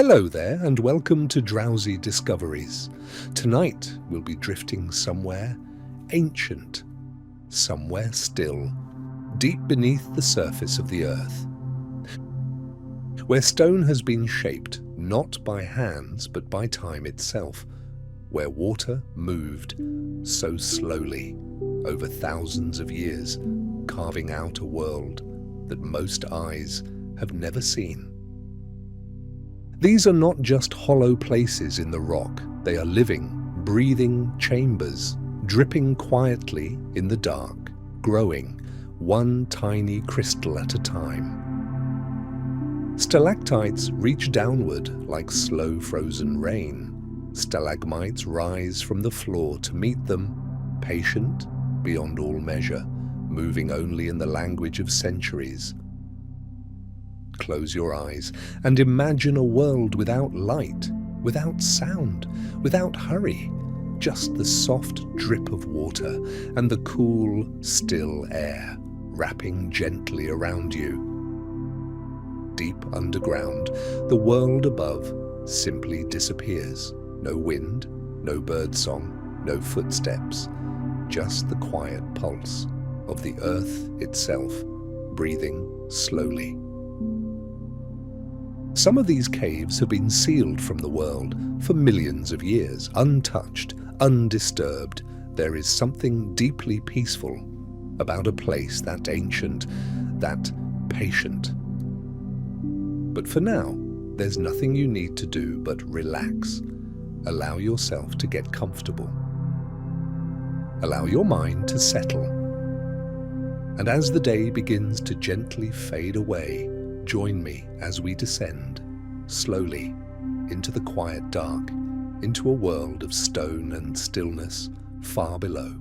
Hello there, and welcome to Drowsy Discoveries. Tonight we'll be drifting somewhere ancient, somewhere still, deep beneath the surface of the earth, where stone has been shaped not by hands but by time itself, where water moved so slowly over thousands of years, carving out a world that most eyes have never seen. These are not just hollow places in the rock. They are living, breathing chambers, dripping quietly in the dark, growing one tiny crystal at a time. Stalactites reach downward like slow frozen rain. Stalagmites rise from the floor to meet them, patient beyond all measure, moving only in the language of centuries. Close your eyes and imagine a world without light, without sound, without hurry, just the soft drip of water and the cool, still air wrapping gently around you. Deep underground, the world above simply disappears. No wind, no birdsong, no footsteps, just the quiet pulse of the earth itself, breathing slowly. Some of these caves have been sealed from the world for millions of years, untouched, undisturbed. There is something deeply peaceful about a place that ancient, that patient. But for now, there's nothing you need to do but relax. Allow yourself to get comfortable. Allow your mind to settle. And as the day begins to gently fade away, join me as we descend, slowly, into the quiet dark, into a world of stone and stillness far below.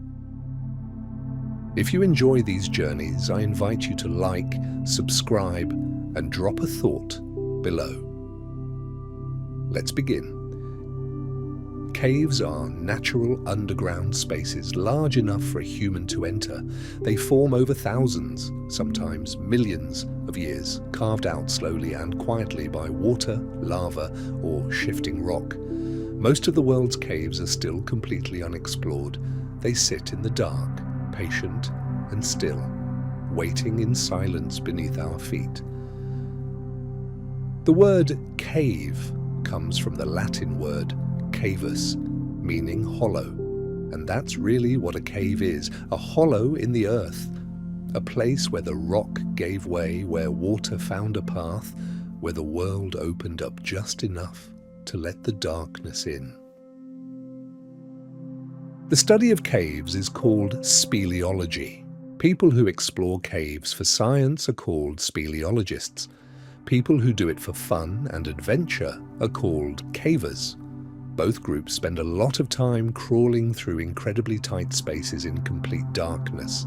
If you enjoy these journeys, I invite you to like, subscribe, and drop a thought below. Let's begin. Caves are natural underground spaces large enough for a human to enter. They form over thousands, sometimes millions of years, carved out slowly and quietly by water, lava, or shifting rock. Most of the world's caves are still completely unexplored. They sit in the dark, patient and still, waiting in silence beneath our feet. The word cave comes from the Latin word cavus, meaning hollow, and that's really what a cave is, a hollow in the earth, a place where the rock gave way, where water found a path, where the world opened up just enough to let the darkness in. The study of caves is called speleology. People who explore caves for science are called speleologists. People who do it for fun and adventure are called cavers. Both groups spend a lot of time crawling through incredibly tight spaces in complete darkness,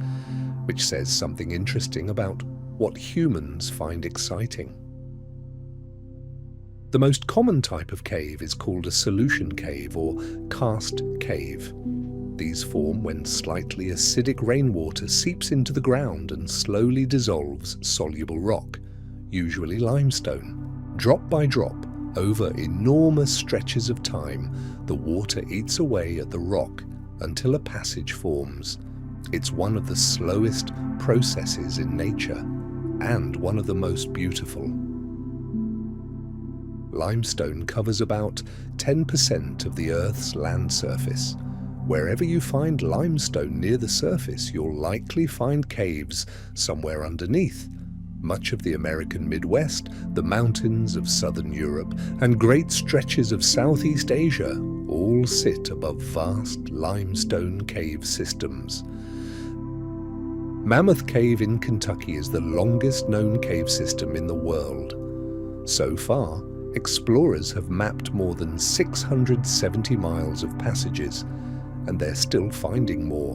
which says something interesting about what humans find exciting. The most common type of cave is called a solution cave or karst cave. These form when slightly acidic rainwater seeps into the ground and slowly dissolves soluble rock, usually limestone. Drop by drop, over enormous stretches of time, the water eats away at the rock until a passage forms. It's one of the slowest processes in nature and one of the most beautiful. Limestone covers about 10% of the Earth's land surface. Wherever you find limestone near the surface, you'll likely find caves somewhere underneath. Much of the American Midwest, the mountains of southern Europe, and great stretches of Southeast Asia all sit above vast limestone cave systems. Mammoth Cave in Kentucky is the longest known cave system in the world. So far, explorers have mapped more than 670 miles of passages, and they're still finding more.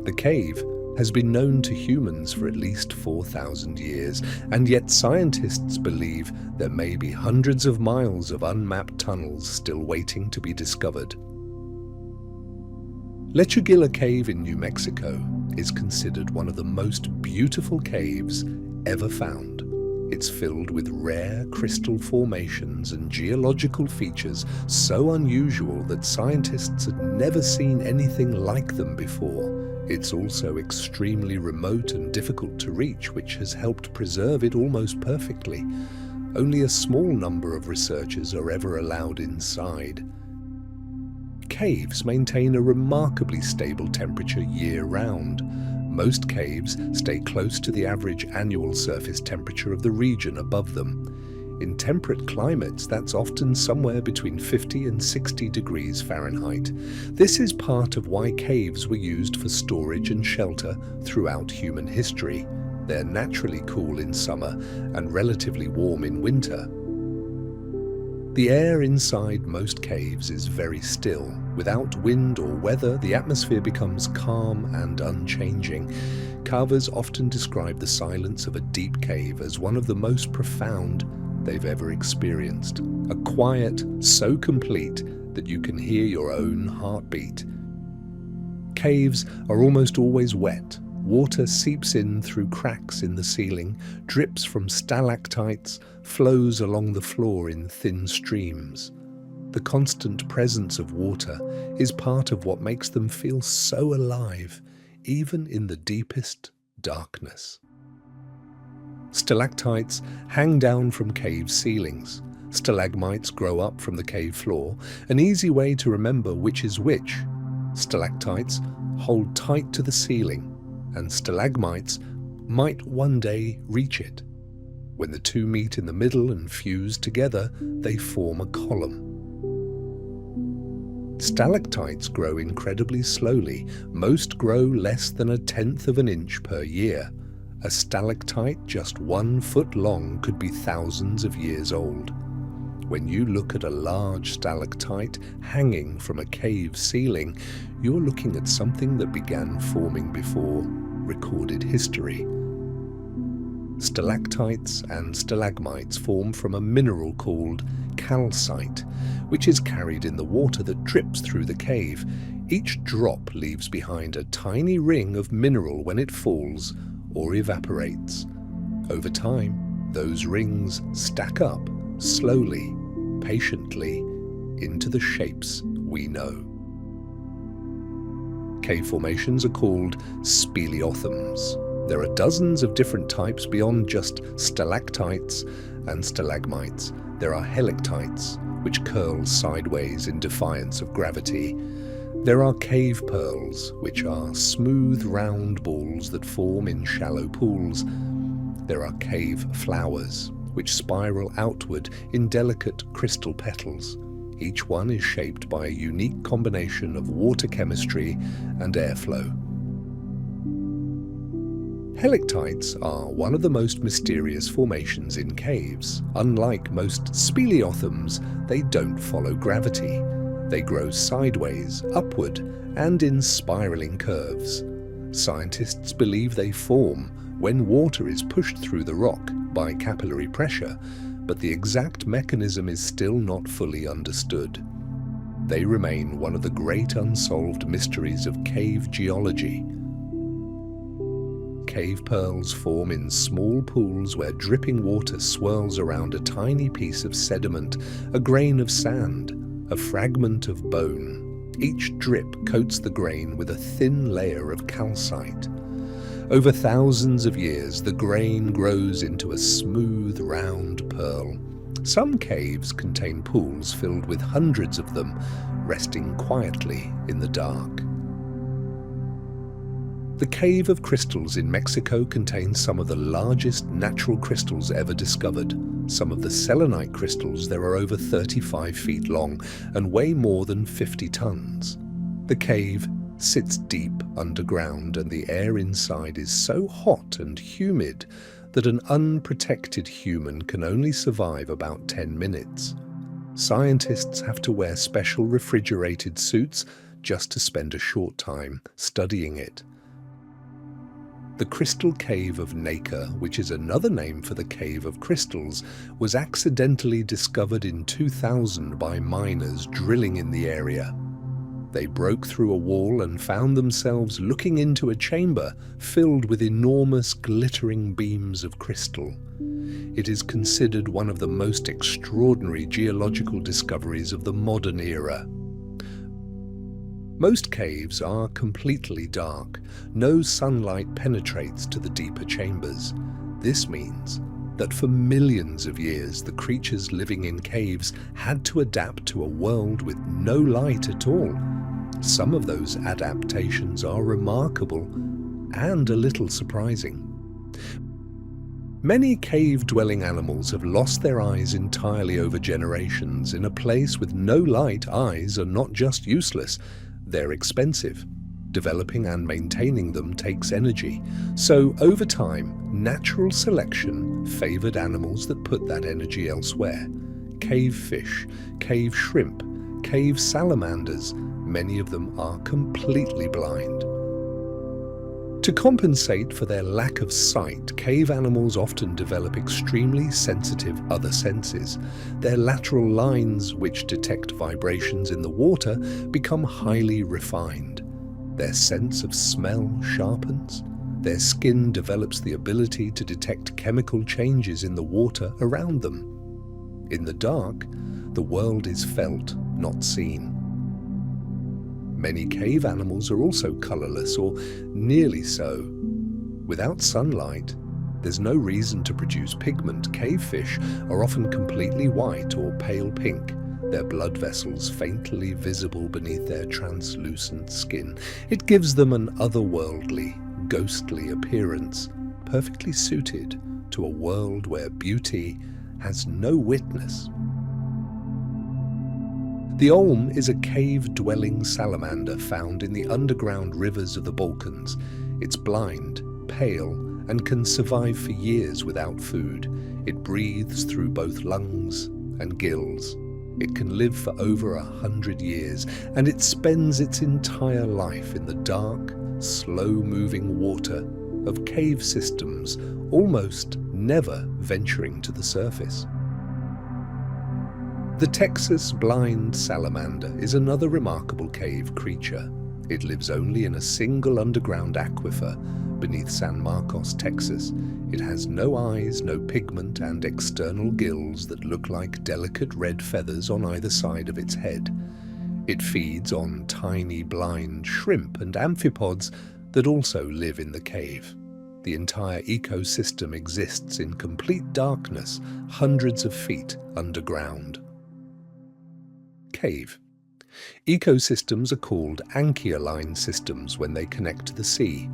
The cave has been known to humans for at least 4,000 years, and yet scientists believe there may be hundreds of miles of unmapped tunnels still waiting to be discovered. Lechuguilla Cave in New Mexico is considered one of the most beautiful caves ever found. It's filled with rare crystal formations and geological features so unusual that scientists had never seen anything like them before. It's also extremely remote and difficult to reach, which has helped preserve it almost perfectly. Only a small number of researchers are ever allowed inside. Caves maintain a remarkably stable temperature year-round. Most caves stay close to the average annual surface temperature of the region above them. In temperate climates, that's often somewhere between 50 and 60 degrees Fahrenheit. This is part of why caves were used for storage and shelter throughout human history. They're naturally cool in summer and relatively warm in winter. The air inside most caves is very still. Without wind or weather, the atmosphere becomes calm and unchanging. Carvers often describe the silence of a deep cave as one of the most profound they've ever experienced. A quiet so complete that you can hear your own heartbeat. Caves are almost always wet. Water seeps in through cracks in the ceiling, drips from stalactites, flows along the floor in thin streams. The constant presence of water is part of what makes them feel so alive, even in the deepest darkness. Stalactites hang down from cave ceilings. Stalagmites grow up from the cave floor, an easy way to remember which is which. Stalactites hold tight to the ceiling, and stalagmites might one day reach it. When the two meet in the middle and fuse together, they form a column. Stalactites grow incredibly slowly. Most grow less than 1/10 of an inch per year. A stalactite just 1 foot long could be thousands of years old. When you look at a large stalactite hanging from a cave ceiling, you're looking at something that began forming before recorded history. Stalactites and stalagmites form from a mineral called calcite, which is carried in the water that drips through the cave. Each drop leaves behind a tiny ring of mineral when it falls or evaporates. Over time, those rings stack up slowly, patiently, into the shapes we know. Cave formations are called speleothems. There are dozens of different types beyond just stalactites and stalagmites. There are helictites, which curl sideways in defiance of gravity. There are cave pearls, which are smooth, round balls that form in shallow pools. There are cave flowers, which spiral outward in delicate crystal petals. Each one is shaped by a unique combination of water chemistry and airflow. Helictites are one of the most mysterious formations in caves. Unlike most speleothems, they don't follow gravity. They grow sideways, upward, and in spiraling curves. Scientists believe they form when water is pushed through the rock by capillary pressure, but the exact mechanism is still not fully understood. They remain one of the great unsolved mysteries of cave geology. Cave pearls form in small pools where dripping water swirls around a tiny piece of sediment, a grain of sand, a fragment of bone. Each drip coats the grain with a thin layer of calcite. Over thousands of years, the grain grows into a smooth, round pearl. Some caves contain pools filled with hundreds of them, resting quietly in the dark. The Cave of Crystals in Mexico contains some of the largest natural crystals ever discovered. Some of the selenite crystals there are over 35 feet long and weigh more than 50 tons. The cave sits deep underground, and the air inside is so hot and humid that an unprotected human can only survive about 10 minutes. Scientists have to wear special refrigerated suits just to spend a short time studying it. The Crystal Cave of Nacre, which is another name for the Cave of Crystals, was accidentally discovered in 2000 by miners drilling in the area. They broke through a wall and found themselves looking into a chamber filled with enormous glittering beams of crystal. It is considered one of the most extraordinary geological discoveries of the modern era. Most caves are completely dark. No sunlight penetrates to the deeper chambers. This means that for millions of years the creatures living in caves had to adapt to a world with no light at all. Some of those adaptations are remarkable and a little surprising. Many cave-dwelling animals have lost their eyes entirely over generations. In a place with no light, eyes are not just useless, they're expensive. Developing and maintaining them takes energy. So, over time, natural selection favored animals that put that energy elsewhere. Cave fish, cave shrimp, cave salamanders, many of them are completely blind. To compensate for their lack of sight, cave animals often develop extremely sensitive other senses. Their lateral lines, which detect vibrations in the water, become highly refined. Their sense of smell sharpens. Their skin develops the ability to detect chemical changes in the water around them. In the dark, the world is felt, not seen. Many cave animals are also colorless, or nearly so. Without sunlight, there's no reason to produce pigment. Cave fish are often completely white or pale pink, their blood vessels faintly visible beneath their translucent skin. It gives them an otherworldly, ghostly appearance, perfectly suited to a world where beauty has no witness. The olm is a cave-dwelling salamander found in the underground rivers of the Balkans. It's blind, pale, and can survive for years without food. It breathes through both lungs and gills. It can live for over 100 years, and it spends its entire life in the dark, slow-moving water of cave systems, almost never venturing to the surface. The Texas blind salamander is another remarkable cave creature. It lives only in a single underground aquifer beneath San Marcos, Texas. It has no eyes, no pigment, and external gills that look like delicate red feathers on either side of its head. It feeds on tiny blind shrimp and amphipods that also live in the cave. The entire ecosystem exists in complete darkness, hundreds of feet underground. Cave. Ecosystems are called ankyloline systems when they connect to the sea.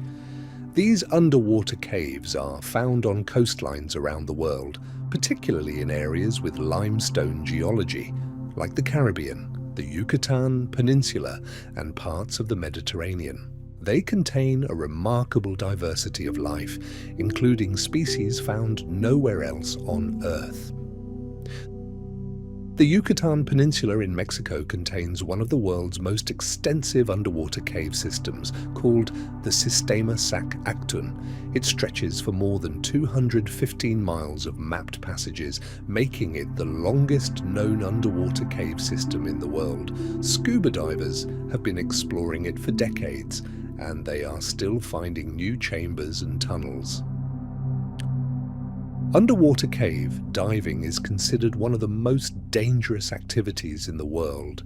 These underwater caves are found on coastlines around the world, particularly in areas with limestone geology, like the Caribbean, the Yucatan Peninsula, and parts of the Mediterranean. They contain a remarkable diversity of life, including species found nowhere else on Earth. The Yucatan Peninsula in Mexico contains one of the world's most extensive underwater cave systems, called the Sistema Sac Actun. It stretches for more than 215 miles of mapped passages, making it the longest known underwater cave system in the world. Scuba divers have been exploring it for decades, and they are still finding new chambers and tunnels. Underwater cave diving is considered one of the most dangerous activities in the world.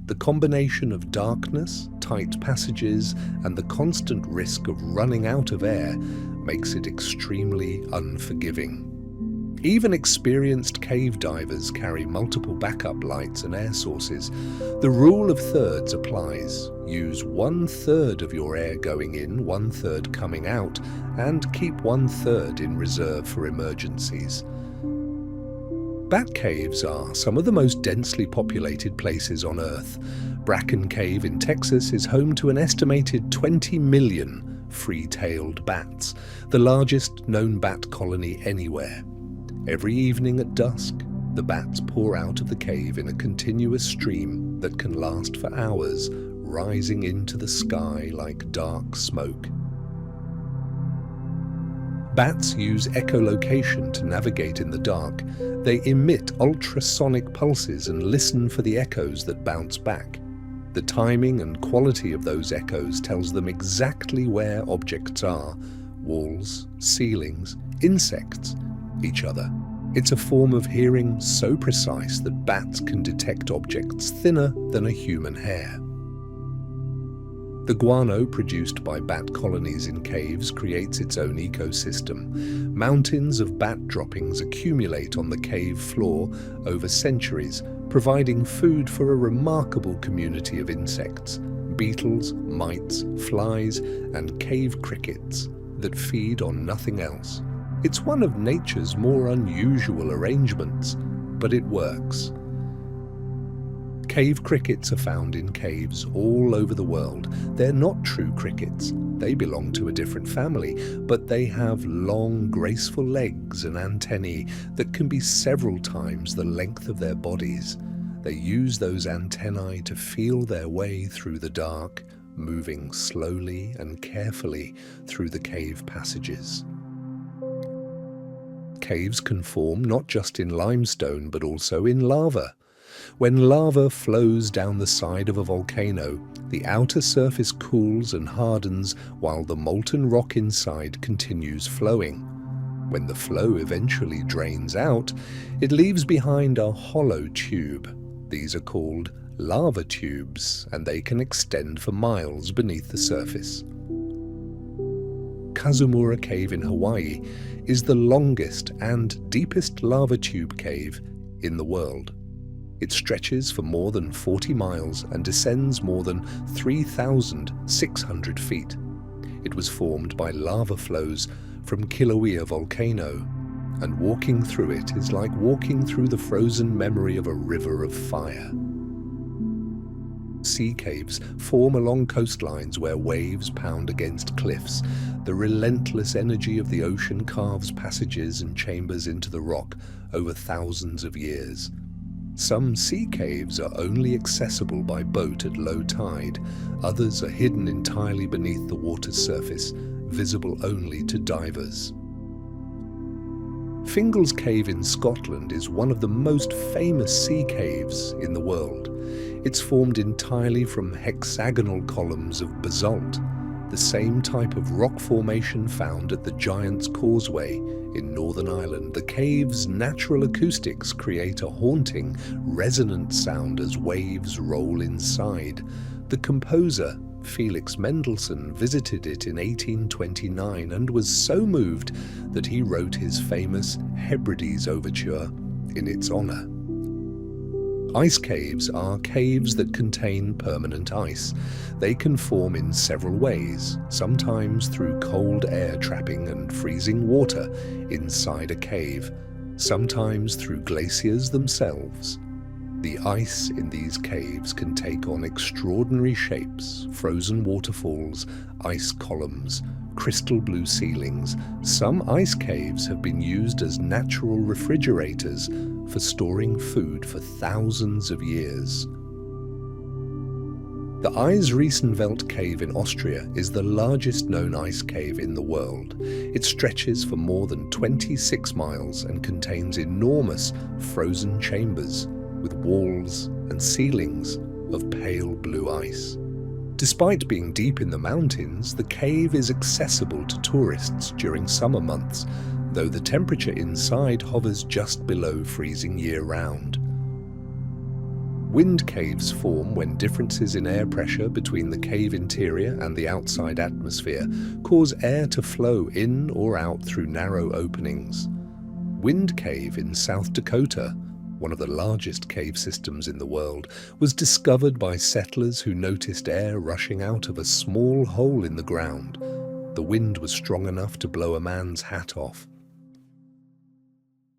The combination of darkness, tight passages, and the constant risk of running out of air makes it extremely unforgiving. Even experienced cave divers carry multiple backup lights and air sources. The rule of thirds applies. Use 1/3 of your air going in, 1/3 coming out, and keep 1/3 in reserve for emergencies. Bat caves are some of the most densely populated places on Earth. Bracken Cave in Texas is home to an estimated 20 million free-tailed bats, the largest known bat colony anywhere. Every evening at dusk, the bats pour out of the cave in a continuous stream that can last for hours, rising into the sky like dark smoke. Bats use echolocation to navigate in the dark. They emit ultrasonic pulses and listen for the echoes that bounce back. The timing and quality of those echoes tells them exactly where objects are: walls, ceilings, insects, each other. It's a form of hearing so precise that bats can detect objects thinner than a human hair. The guano produced by bat colonies in caves creates its own ecosystem. Mountains of bat droppings accumulate on the cave floor over centuries, providing food for a remarkable community of insects, beetles, mites, flies, and cave crickets that feed on nothing else. It's one of nature's more unusual arrangements, but it works. Cave crickets are found in caves all over the world. They're not true crickets. They belong to a different family, but they have long, graceful legs and antennae that can be several times the length of their bodies. They use those antennae to feel their way through the dark, moving slowly and carefully through the cave passages. Caves can form not just in limestone, but also in lava. When lava flows down the side of a volcano, the outer surface cools and hardens while the molten rock inside continues flowing. When the flow eventually drains out, it leaves behind a hollow tube. These are called lava tubes, and they can extend for miles beneath the surface. Kazumura Cave in Hawaii is the longest and deepest lava tube cave in the world. It stretches for more than 40 miles and descends more than 3,600 feet. It was formed by lava flows from Kilauea volcano, and walking through it is like walking through the frozen memory of a river of fire. Sea caves form along coastlines where waves pound against cliffs. The relentless energy of the ocean carves passages and chambers into the rock over thousands of years. Some sea caves are only accessible by boat at low tide. Others are hidden entirely beneath the water's surface, visible only to divers. Fingal's Cave in Scotland is one of the most famous sea caves in the world. It's formed entirely from hexagonal columns of basalt, the same type of rock formation found at the Giant's Causeway in Northern Ireland. The cave's natural acoustics create a haunting, resonant sound as waves roll inside. The composer, Felix Mendelssohn, visited it in 1829 and was so moved that he wrote his famous Hebrides Overture in its honor. Ice caves are caves that contain permanent ice. They can form in several ways, sometimes through cold air trapping and freezing water inside a cave, sometimes through glaciers themselves. The ice in these caves can take on extraordinary shapes: frozen waterfalls, ice columns, crystal blue ceilings. Some ice caves have been used as natural refrigerators for storing food for thousands of years. The Eisriesenwelt cave in Austria is the largest known ice cave in the world. It stretches for more than 26 miles and contains enormous frozen chambers with walls and ceilings of pale blue ice. Despite being deep in the mountains, the cave is accessible to tourists during summer months, though the temperature inside hovers just below freezing year-round. Wind caves form when differences in air pressure between the cave interior and the outside atmosphere cause air to flow in or out through narrow openings. Wind Cave in South Dakota, one of the largest cave systems in the world, was discovered by settlers who noticed air rushing out of a small hole in the ground. The wind was strong enough to blow a man's hat off.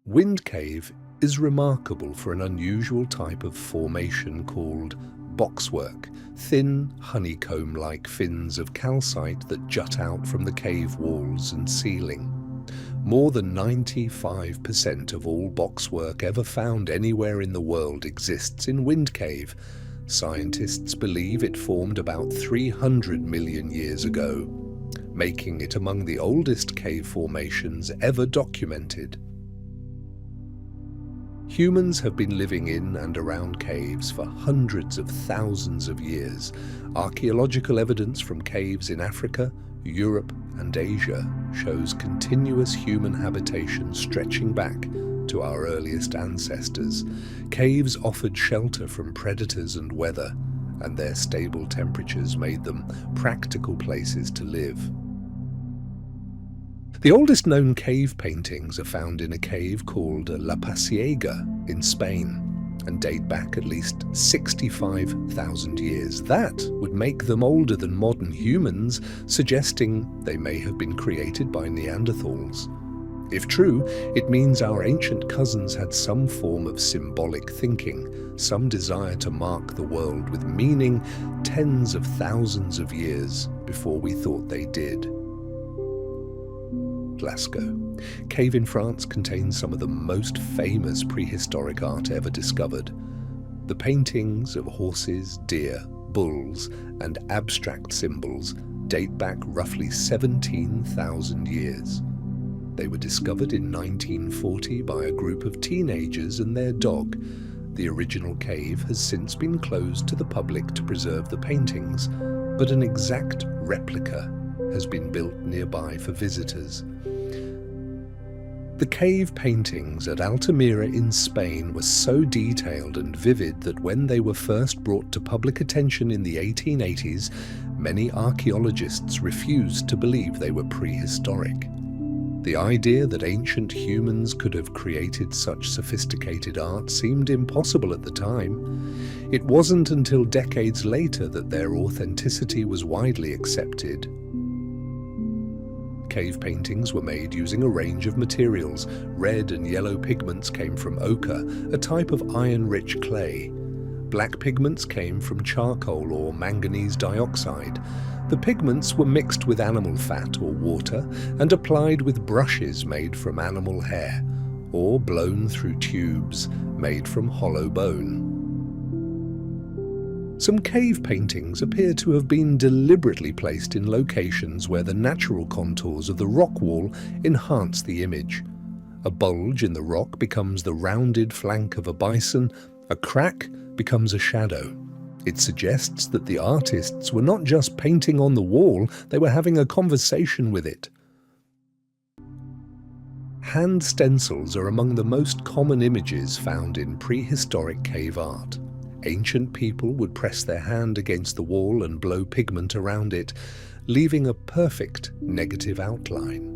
Wind Cave is remarkable for an unusual type of formation called boxwork, thin, honeycomb-like fins of calcite that jut out from the cave walls and ceiling. More than 95% of all boxwork ever found anywhere in the world exists in Wind Cave. Scientists believe it formed about 300 million years ago, making it among the oldest cave formations ever documented. Humans have been living in and around caves for hundreds of thousands of years. Archaeological evidence from caves in Africa, Europe, and Asia shows continuous human habitation stretching back to our earliest ancestors, caves offered shelter from predators and weather, and their stable temperatures made them practical places to live. The oldest known cave paintings are found in a cave called La Pasiega in Spain and date back at least 65,000 years. That would make them older than modern humans, suggesting they may have been created by Neanderthals. If true, it means our ancient cousins had some form of symbolic thinking, some desire to mark the world with meaning tens of thousands of years before we thought they did. Lascaux. Cave in France contains some of the most famous prehistoric art ever discovered. The paintings of horses, deer, bulls, and abstract symbols date back roughly 17,000 years. They were discovered in 1940 by a group of teenagers and their dog. The original cave has since been closed to the public to preserve the paintings, but an exact replica has been built nearby for visitors. The cave paintings at Altamira in Spain were so detailed and vivid that when they were first brought to public attention in the 1880s, many archaeologists refused to believe they were prehistoric. The idea that ancient humans could have created such sophisticated art seemed impossible at the time. It wasn't until decades later that their authenticity was widely accepted. Cave paintings were made using a range of materials. Red and yellow pigments came from ochre, a type of iron-rich clay. Black pigments came from charcoal or manganese dioxide. The pigments were mixed with animal fat or water and applied with brushes made from animal hair, or blown through tubes made from hollow bone. Some cave paintings appear to have been deliberately placed in locations where the natural contours of the rock wall enhance the image. A bulge in the rock becomes the rounded flank of a bison, a crack becomes a shadow. It suggests that the artists were not just painting on the wall, they were having a conversation with it. Hand stencils are among the most common images found in prehistoric cave art. Ancient people would press their hand against the wall and blow pigment around it, leaving a perfect negative outline.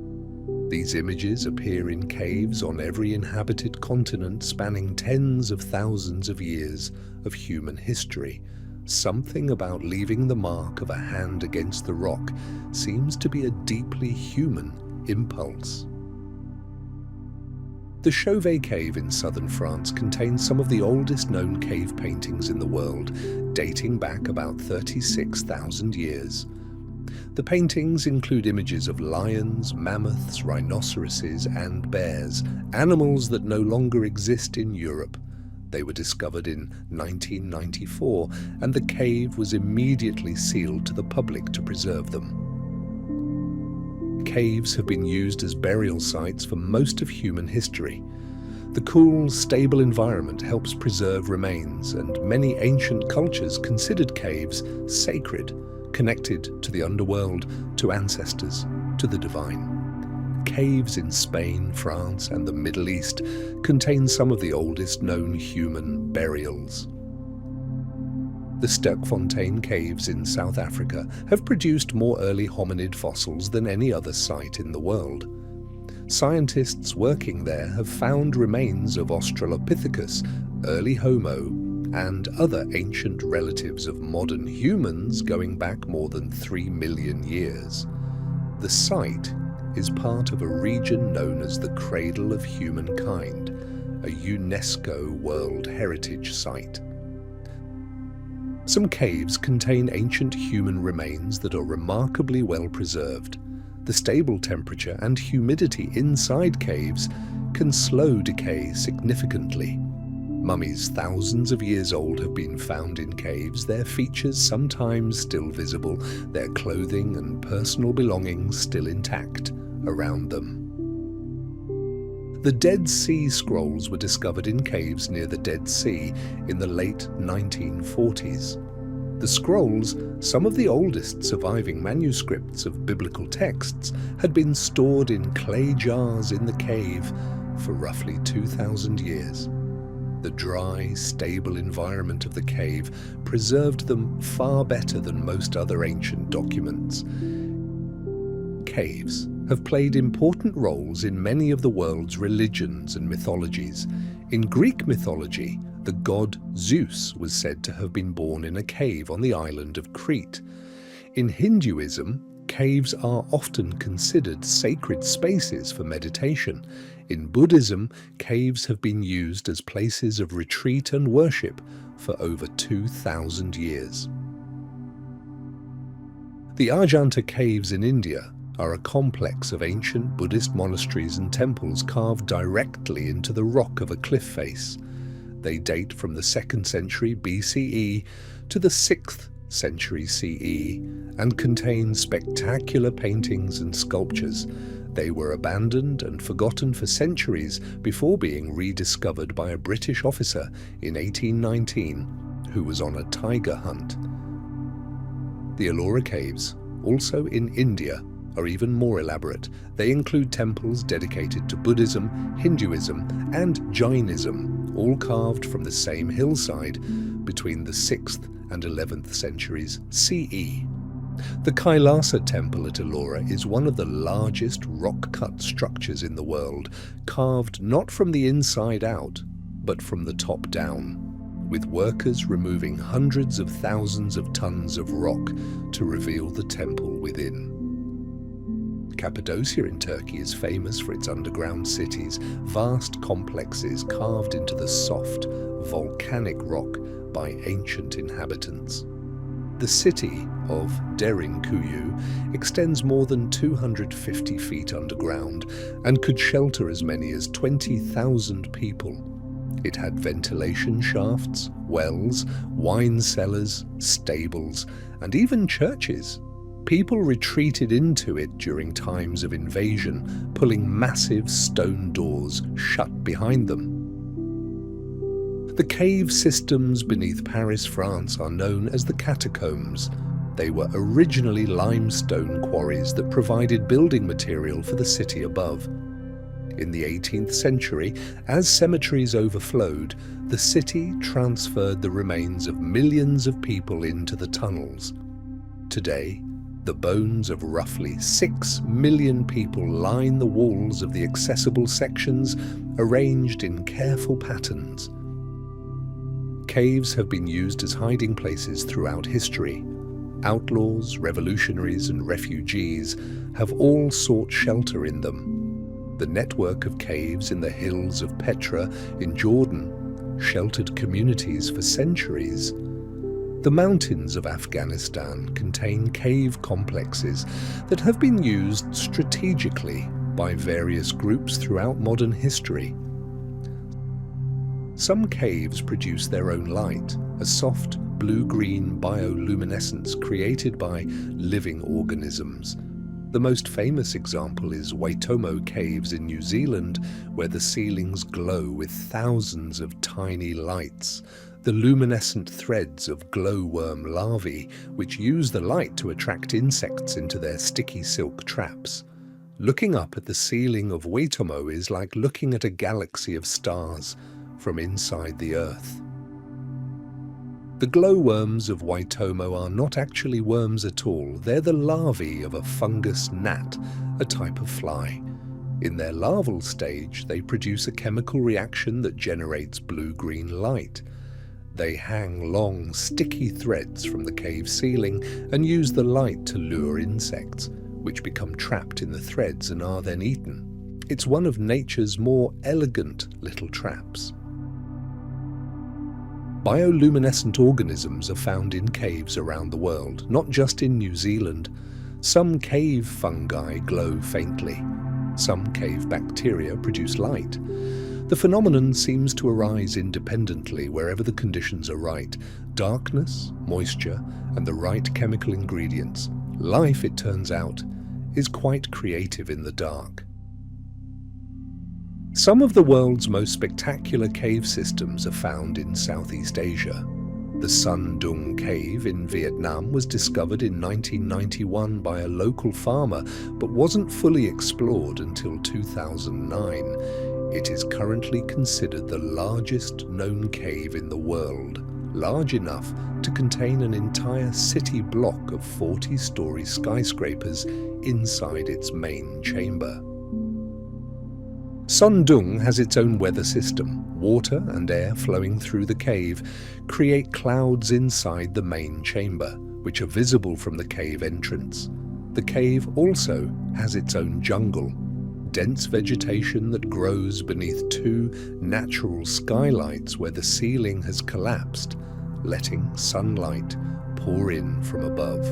These images appear in caves on every inhabited continent spanning tens of thousands of years of human history. Something about leaving the mark of a hand against the rock seems to be a deeply human impulse. The Chauvet Cave in southern France contains some of the oldest known cave paintings in the world, dating back about 36,000 years. The paintings include images of lions, mammoths, rhinoceroses, and bears, animals that no longer exist in Europe. They were discovered in 1994, and the cave was immediately sealed to the public to preserve them. Caves have been used as burial sites for most of human history. The cool, stable environment helps preserve remains, and many ancient cultures considered caves sacred, connected to the underworld, to ancestors, to the divine. Caves in Spain, France, and the Middle East contain some of the oldest known human burials. The Sterkfontein caves in South Africa have produced more early hominid fossils than any other site in the world. Scientists working there have found remains of Australopithecus, early Homo, and other ancient relatives of modern humans going back more than 3 million years. The site is part of a region known as the Cradle of Humankind, a UNESCO World Heritage Site. Some caves contain ancient human remains that are remarkably well preserved. The stable temperature and humidity inside caves can slow decay significantly. Mummies thousands of years old have been found in caves, their features sometimes still visible, their clothing and personal belongings still intact around them. The Dead Sea Scrolls were discovered in caves near the Dead Sea in the late 1940s. The scrolls, some of the oldest surviving manuscripts of biblical texts, had been stored in clay jars in the cave for roughly 2,000 years. The dry, stable environment of the cave preserved them far better than most other ancient documents. Caves have played important roles in many of the world's religions and mythologies. In Greek mythology, the god Zeus was said to have been born in a cave on the island of Crete. In Hinduism, caves are often considered sacred spaces for meditation. In Buddhism, caves have been used as places of retreat and worship for over 2,000 years. The Ajanta caves in India are a complex of ancient Buddhist monasteries and temples carved directly into the rock of a cliff face. They date from the 2nd century BCE to the 6th century CE and contain spectacular paintings and sculptures. They were abandoned and forgotten for centuries before being rediscovered by a British officer in 1819 who was on a tiger hunt. The Ellora Caves, also in India, are even more elaborate. They include temples dedicated to Buddhism, Hinduism, and Jainism, all carved from the same hillside between the 6th and 11th centuries CE. The Kailasa temple at Ellora is one of the largest rock-cut structures in the world, carved not from the inside out, but from the top down, with workers removing hundreds of thousands of tons of rock to reveal the temple within. Cappadocia in Turkey is famous for its underground cities, vast complexes carved into the soft, volcanic rock by ancient inhabitants. The city of Derinkuyu extends more than 250 feet underground and could shelter as many as 20,000 people. It had ventilation shafts, wells, wine cellars, stables, and even churches. People retreated into it during times of invasion, pulling massive stone doors shut behind them. The cave systems beneath Paris, France are known as the catacombs. They were originally limestone quarries that provided building material for the city above. In the 18th century, as cemeteries overflowed, the city transferred the remains of millions of people into the tunnels. Today, the bones of roughly 6 million people line the walls of the accessible sections, arranged in careful patterns. Caves have been used as hiding places throughout history. Outlaws, revolutionaries, and refugees have all sought shelter in them. The network of caves in the hills of Petra in Jordan sheltered communities for centuries. The mountains of Afghanistan contain cave complexes that have been used strategically by various groups throughout modern history. Some caves produce their own light, a soft blue-green bioluminescence created by living organisms. The most famous example is Waitomo Caves in New Zealand, where the ceilings glow with thousands of tiny lights, the luminescent threads of glowworm larvae, which use the light to attract insects into their sticky silk traps. Looking up at the ceiling of Waitomo is like looking at a galaxy of stars from inside the Earth. The glowworms of Waitomo are not actually worms at all. They're the larvae of a fungus gnat, a type of fly. In their larval stage, they produce a chemical reaction that generates blue-green light. They hang long, sticky threads from the cave ceiling and use the light to lure insects, which become trapped in the threads and are then eaten. It's one of nature's more elegant little traps. Bioluminescent organisms are found in caves around the world, not just in New Zealand. Some cave fungi glow faintly. Some cave bacteria produce light. The phenomenon seems to arise independently wherever the conditions are right. Darkness, moisture, and the right chemical ingredients. Life, it turns out, is quite creative in the dark. Some of the world's most spectacular cave systems are found in Southeast Asia. The Sun Dung Cave in Vietnam was discovered in 1991 by a local farmer, but wasn't fully explored until 2009. It is currently considered the largest known cave in the world, large enough to contain an entire city block of 40-story skyscrapers inside its main chamber. Sondung has its own weather system. Water and air flowing through the cave create clouds inside the main chamber, which are visible from the cave entrance. The cave also has its own jungle, dense vegetation that grows beneath two natural skylights where the ceiling has collapsed, letting sunlight pour in from above.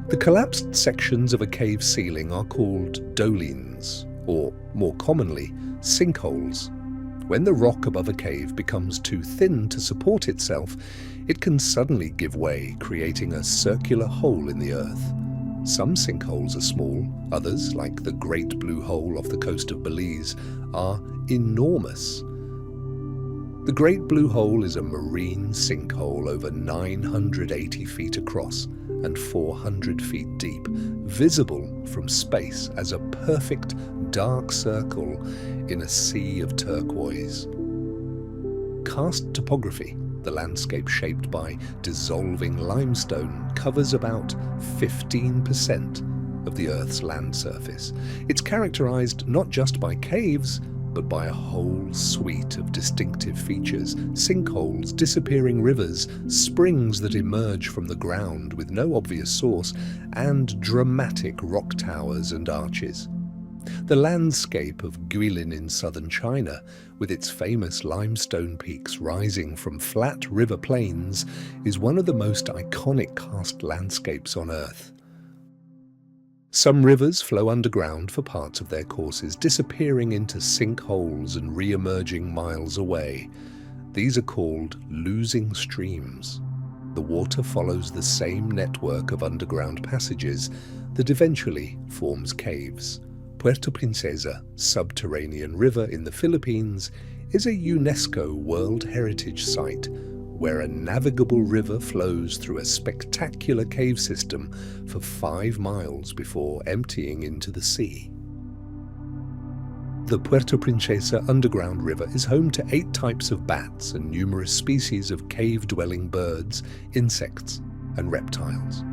The collapsed sections of a cave ceiling are called dolines, or more commonly, sinkholes. When the rock above a cave becomes too thin to support itself, it can suddenly give way, creating a circular hole in the earth. Some sinkholes are small, others, like the Great Blue Hole off the coast of Belize, are enormous. The Great Blue Hole is a marine sinkhole over 980 feet across and 400 feet deep, visible from space as a perfect dark circle in a sea of turquoise. Karst topography, the landscape shaped by dissolving limestone, covers about 15% of the Earth's land surface. It's characterized not just by caves, but by a whole suite of distinctive features: sinkholes, disappearing rivers, springs that emerge from the ground with no obvious source, and dramatic rock towers and arches. The landscape of Guilin in southern China, with its famous limestone peaks rising from flat river plains, is one of the most iconic karst landscapes on Earth. Some rivers flow underground for parts of their courses, disappearing into sinkholes and re-emerging miles away. These are called losing streams. The water follows the same network of underground passages that eventually forms caves. Puerto Princesa subterranean river in the Philippines is a UNESCO World Heritage Site where a navigable river flows through a spectacular cave system for 5 miles before emptying into the sea. The Puerto Princesa underground river is home to 8 types of bats and numerous species of cave-dwelling birds, insects, and reptiles.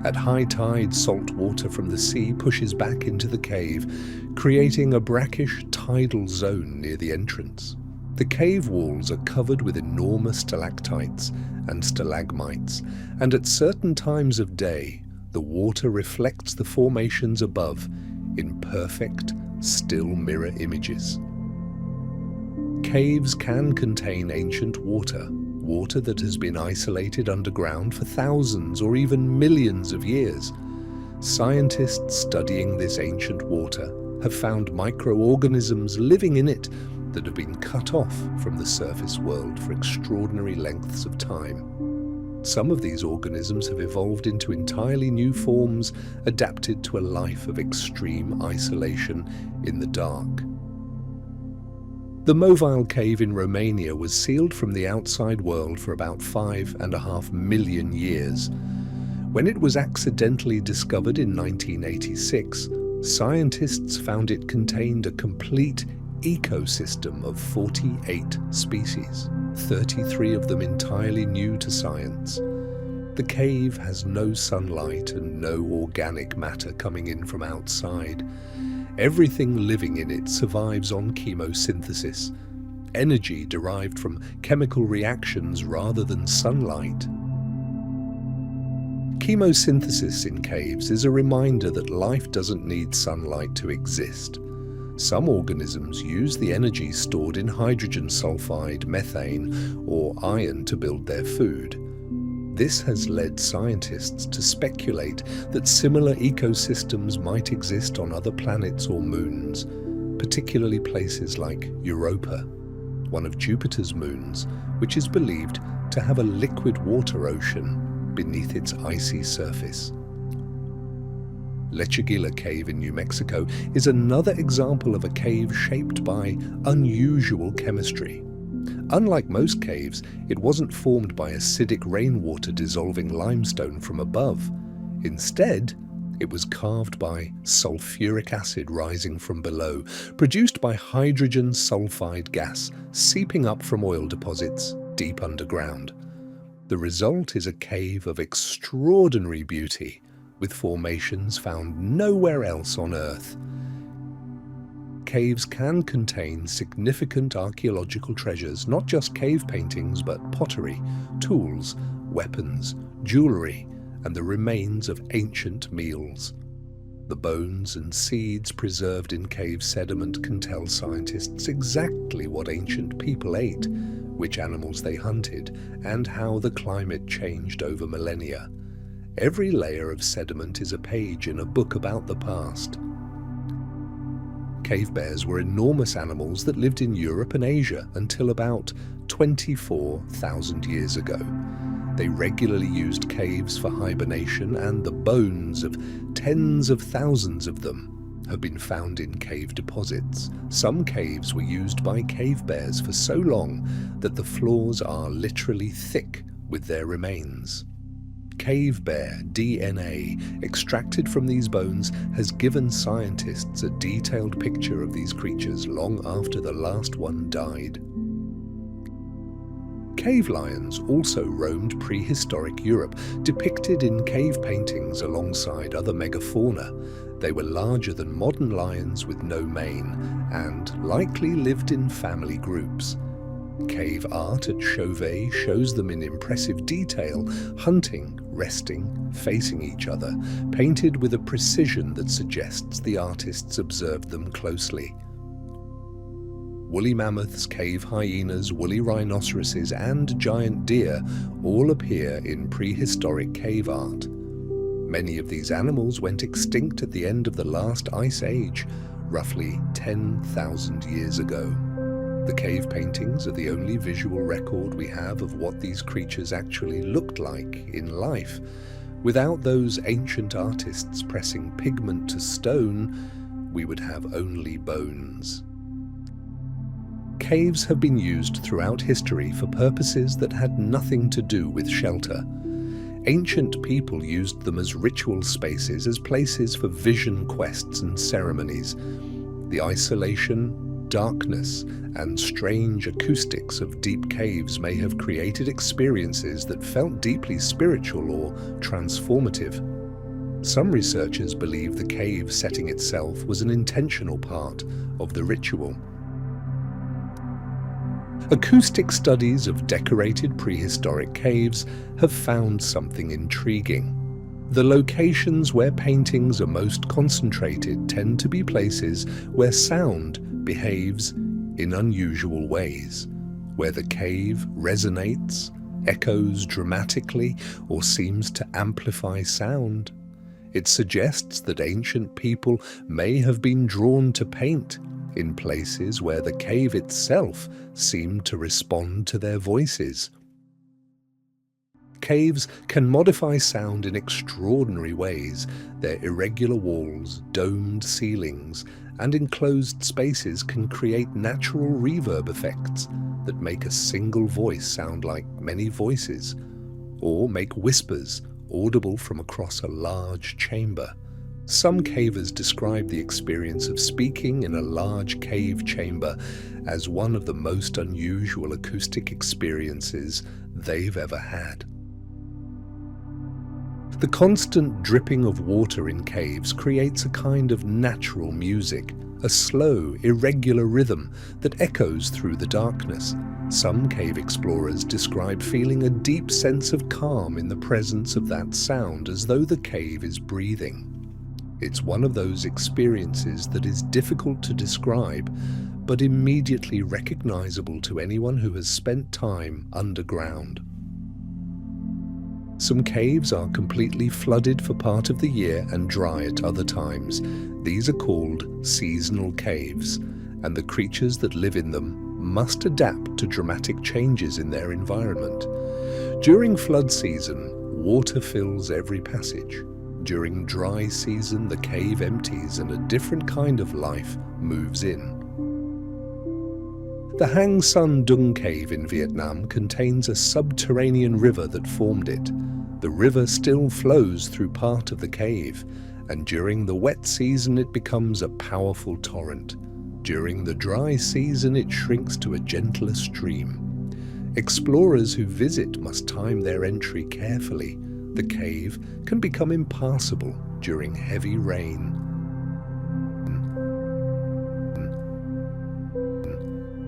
At high tide, salt water from the sea pushes back into the cave, creating a brackish tidal zone near the entrance. The cave walls are covered with enormous stalactites and stalagmites, and at certain times of day, the water reflects the formations above in perfect, still mirror images. Caves can contain ancient water that has been isolated underground for thousands or even millions of years. Scientists studying this ancient water have found microorganisms living in it that have been cut off from the surface world for extraordinary lengths of time. Some of these organisms have evolved into entirely new forms, adapted to a life of extreme isolation in the dark. The Movile Cave in Romania was sealed from the outside world for about 5.5 million years. When it was accidentally discovered in 1986, scientists found it contained a complete ecosystem of 48 species, 33 of them entirely new to science. The cave has no sunlight and no organic matter coming in from outside. Everything living in it survives on chemosynthesis, energy derived from chemical reactions rather than sunlight. Chemosynthesis in caves is a reminder that life doesn't need sunlight to exist. Some organisms use the energy stored in hydrogen sulfide, methane, or iron to build their food. This has led scientists to speculate that similar ecosystems might exist on other planets or moons, particularly places like Europa, one of Jupiter's moons, which is believed to have a liquid water ocean beneath its icy surface. Lechugilla Cave in New Mexico is another example of a cave shaped by unusual chemistry. Unlike most caves, it wasn't formed by acidic rainwater dissolving limestone from above. Instead, It was carved by sulfuric acid rising from below, produced by hydrogen sulfide gas seeping up from oil deposits deep underground. The result is a cave of extraordinary beauty, with formations found nowhere else on Earth. Caves can contain significant archaeological treasures, not just cave paintings, but pottery, tools, weapons, jewellery, and the remains of ancient meals. The bones and seeds preserved in cave sediment can tell scientists exactly what ancient people ate, which animals they hunted, and how the climate changed over millennia. Every layer of sediment is a page in a book about the past. Cave bears were enormous animals that lived in Europe and Asia until about 24,000 years ago. They regularly used caves for hibernation, and the bones of tens of thousands of them have been found in cave deposits. Some caves were used by cave bears for so long that the floors are literally thick with their remains. Cave bear DNA extracted from these bones has given scientists a detailed picture of these creatures long after the last one died. Cave lions also roamed prehistoric Europe, depicted in cave paintings alongside other megafauna. They were larger than modern lions with no mane, and likely lived in family groups. Cave art at Chauvet shows them in impressive detail, hunting, resting, facing each other, painted with a precision that suggests the artists observed them closely. Woolly mammoths, cave hyenas, woolly rhinoceroses, and giant deer all appear in prehistoric cave art. Many of these animals went extinct at the end of the last ice age, roughly 10,000 years ago. The cave paintings are the only visual record we have of what these creatures actually looked like in life. Without those ancient artists pressing pigment to stone, we would have only bones. Caves have been used throughout history for purposes that had nothing to do with shelter. Ancient people used them as ritual spaces, as places for vision quests and ceremonies. The isolation, darkness, and strange acoustics of deep caves may have created experiences that felt deeply spiritual or transformative. Some researchers believe the cave setting itself was an intentional part of the ritual. Acoustic studies of decorated prehistoric caves have found something intriguing. The locations where paintings are most concentrated tend to be places where sound behaves in unusual ways, where the cave resonates, echoes dramatically, or seems to amplify sound. It suggests that ancient people may have been drawn to paint in places where the cave itself seemed to respond to their voices. Caves can modify sound in extraordinary ways. Their irregular walls, domed ceilings, and enclosed spaces can create natural reverb effects that make a single voice sound like many voices, or make whispers audible from across a large chamber. Some cavers describe the experience of speaking in a large cave chamber as one of the most unusual acoustic experiences they've ever had. The constant dripping of water in caves creates a kind of natural music, a slow, irregular rhythm that echoes through the darkness. Some cave explorers describe feeling a deep sense of calm in the presence of that sound, as though the cave is breathing. It's one of those experiences that is difficult to describe, but immediately recognizable to anyone who has spent time underground. Some caves are completely flooded for part of the year and dry at other times. These are called seasonal caves, and the creatures that live in them must adapt to dramatic changes in their environment. During flood season, water fills every passage. During dry season, the cave empties and a different kind of life moves in. The Hang Son Dung Cave in Vietnam contains a subterranean river that formed it. The river still flows through part of the cave, and during the wet season it becomes a powerful torrent. During the dry season it shrinks to a gentler stream. Explorers who visit must time their entry carefully. The cave can become impassable during heavy rain.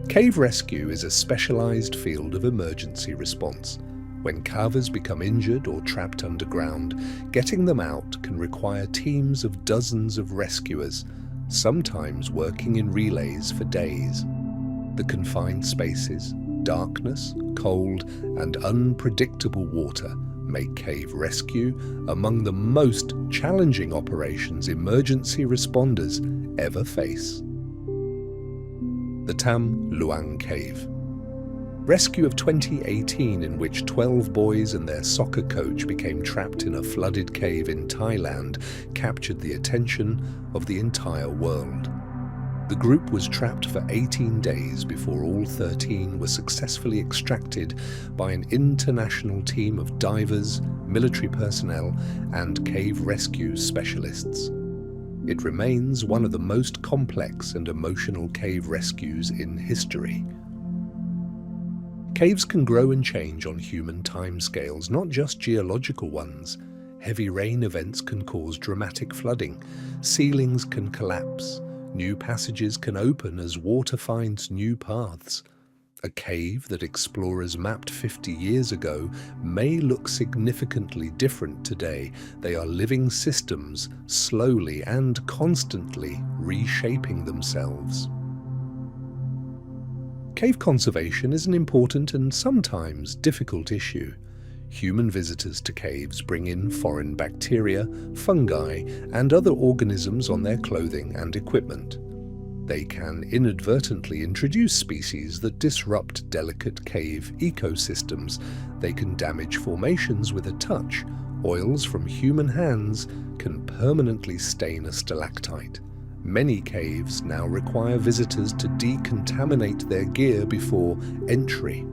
Cave rescue is a specialized field of emergency response. When cavers become injured or trapped underground, getting them out can require teams of dozens of rescuers, sometimes working in relays for days. The confined spaces, darkness, cold, and unpredictable water make cave rescue among the most challenging operations emergency responders ever face. The Tam Luang Cave. Rescue of 2018, in which 12 boys and their soccer coach became trapped in a flooded cave in Thailand, captured the attention of the entire world. The group was trapped for 18 days before all 13 were successfully extracted by an international team of divers, military personnel, and cave rescue specialists. It remains one of the most complex and emotional cave rescues in history. Caves can grow and change on human timescales, not just geological ones. Heavy rain events can cause dramatic flooding, ceilings can collapse, new passages can open as water finds new paths. A cave that explorers mapped 50 years ago may look significantly different today. They are living systems, slowly and constantly reshaping themselves. Cave conservation is an important and sometimes difficult issue. Human visitors to caves bring in foreign bacteria, fungi, and other organisms on their clothing and equipment. They can inadvertently introduce species that disrupt delicate cave ecosystems. They can damage formations with a touch. Oils from human hands can permanently stain a stalactite. Many caves now require visitors to decontaminate their gear before entry.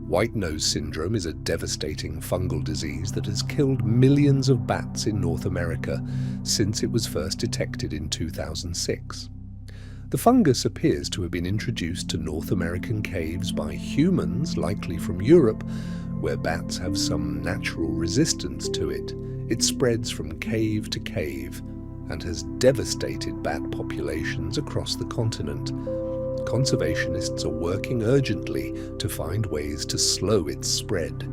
White nose syndrome is a devastating fungal disease that has killed millions of bats in North America since it was first detected in 2006. The fungus appears to have been introduced to North American caves by humans, likely from Europe, where bats have some natural resistance to it. It spreads from cave to cave and has devastated bat populations across the continent. Conservationists are working urgently to find ways to slow its spread.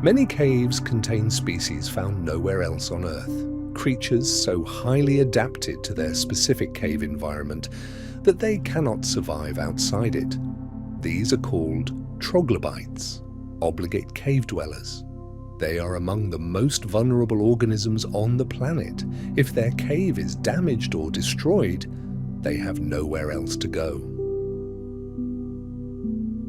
Many caves contain species found nowhere else on Earth, creatures so highly adapted to their specific cave environment that they cannot survive outside it. These are called troglobites, obligate cave dwellers. They are among the most vulnerable organisms on the planet. If their cave is damaged or destroyed, they have nowhere else to go.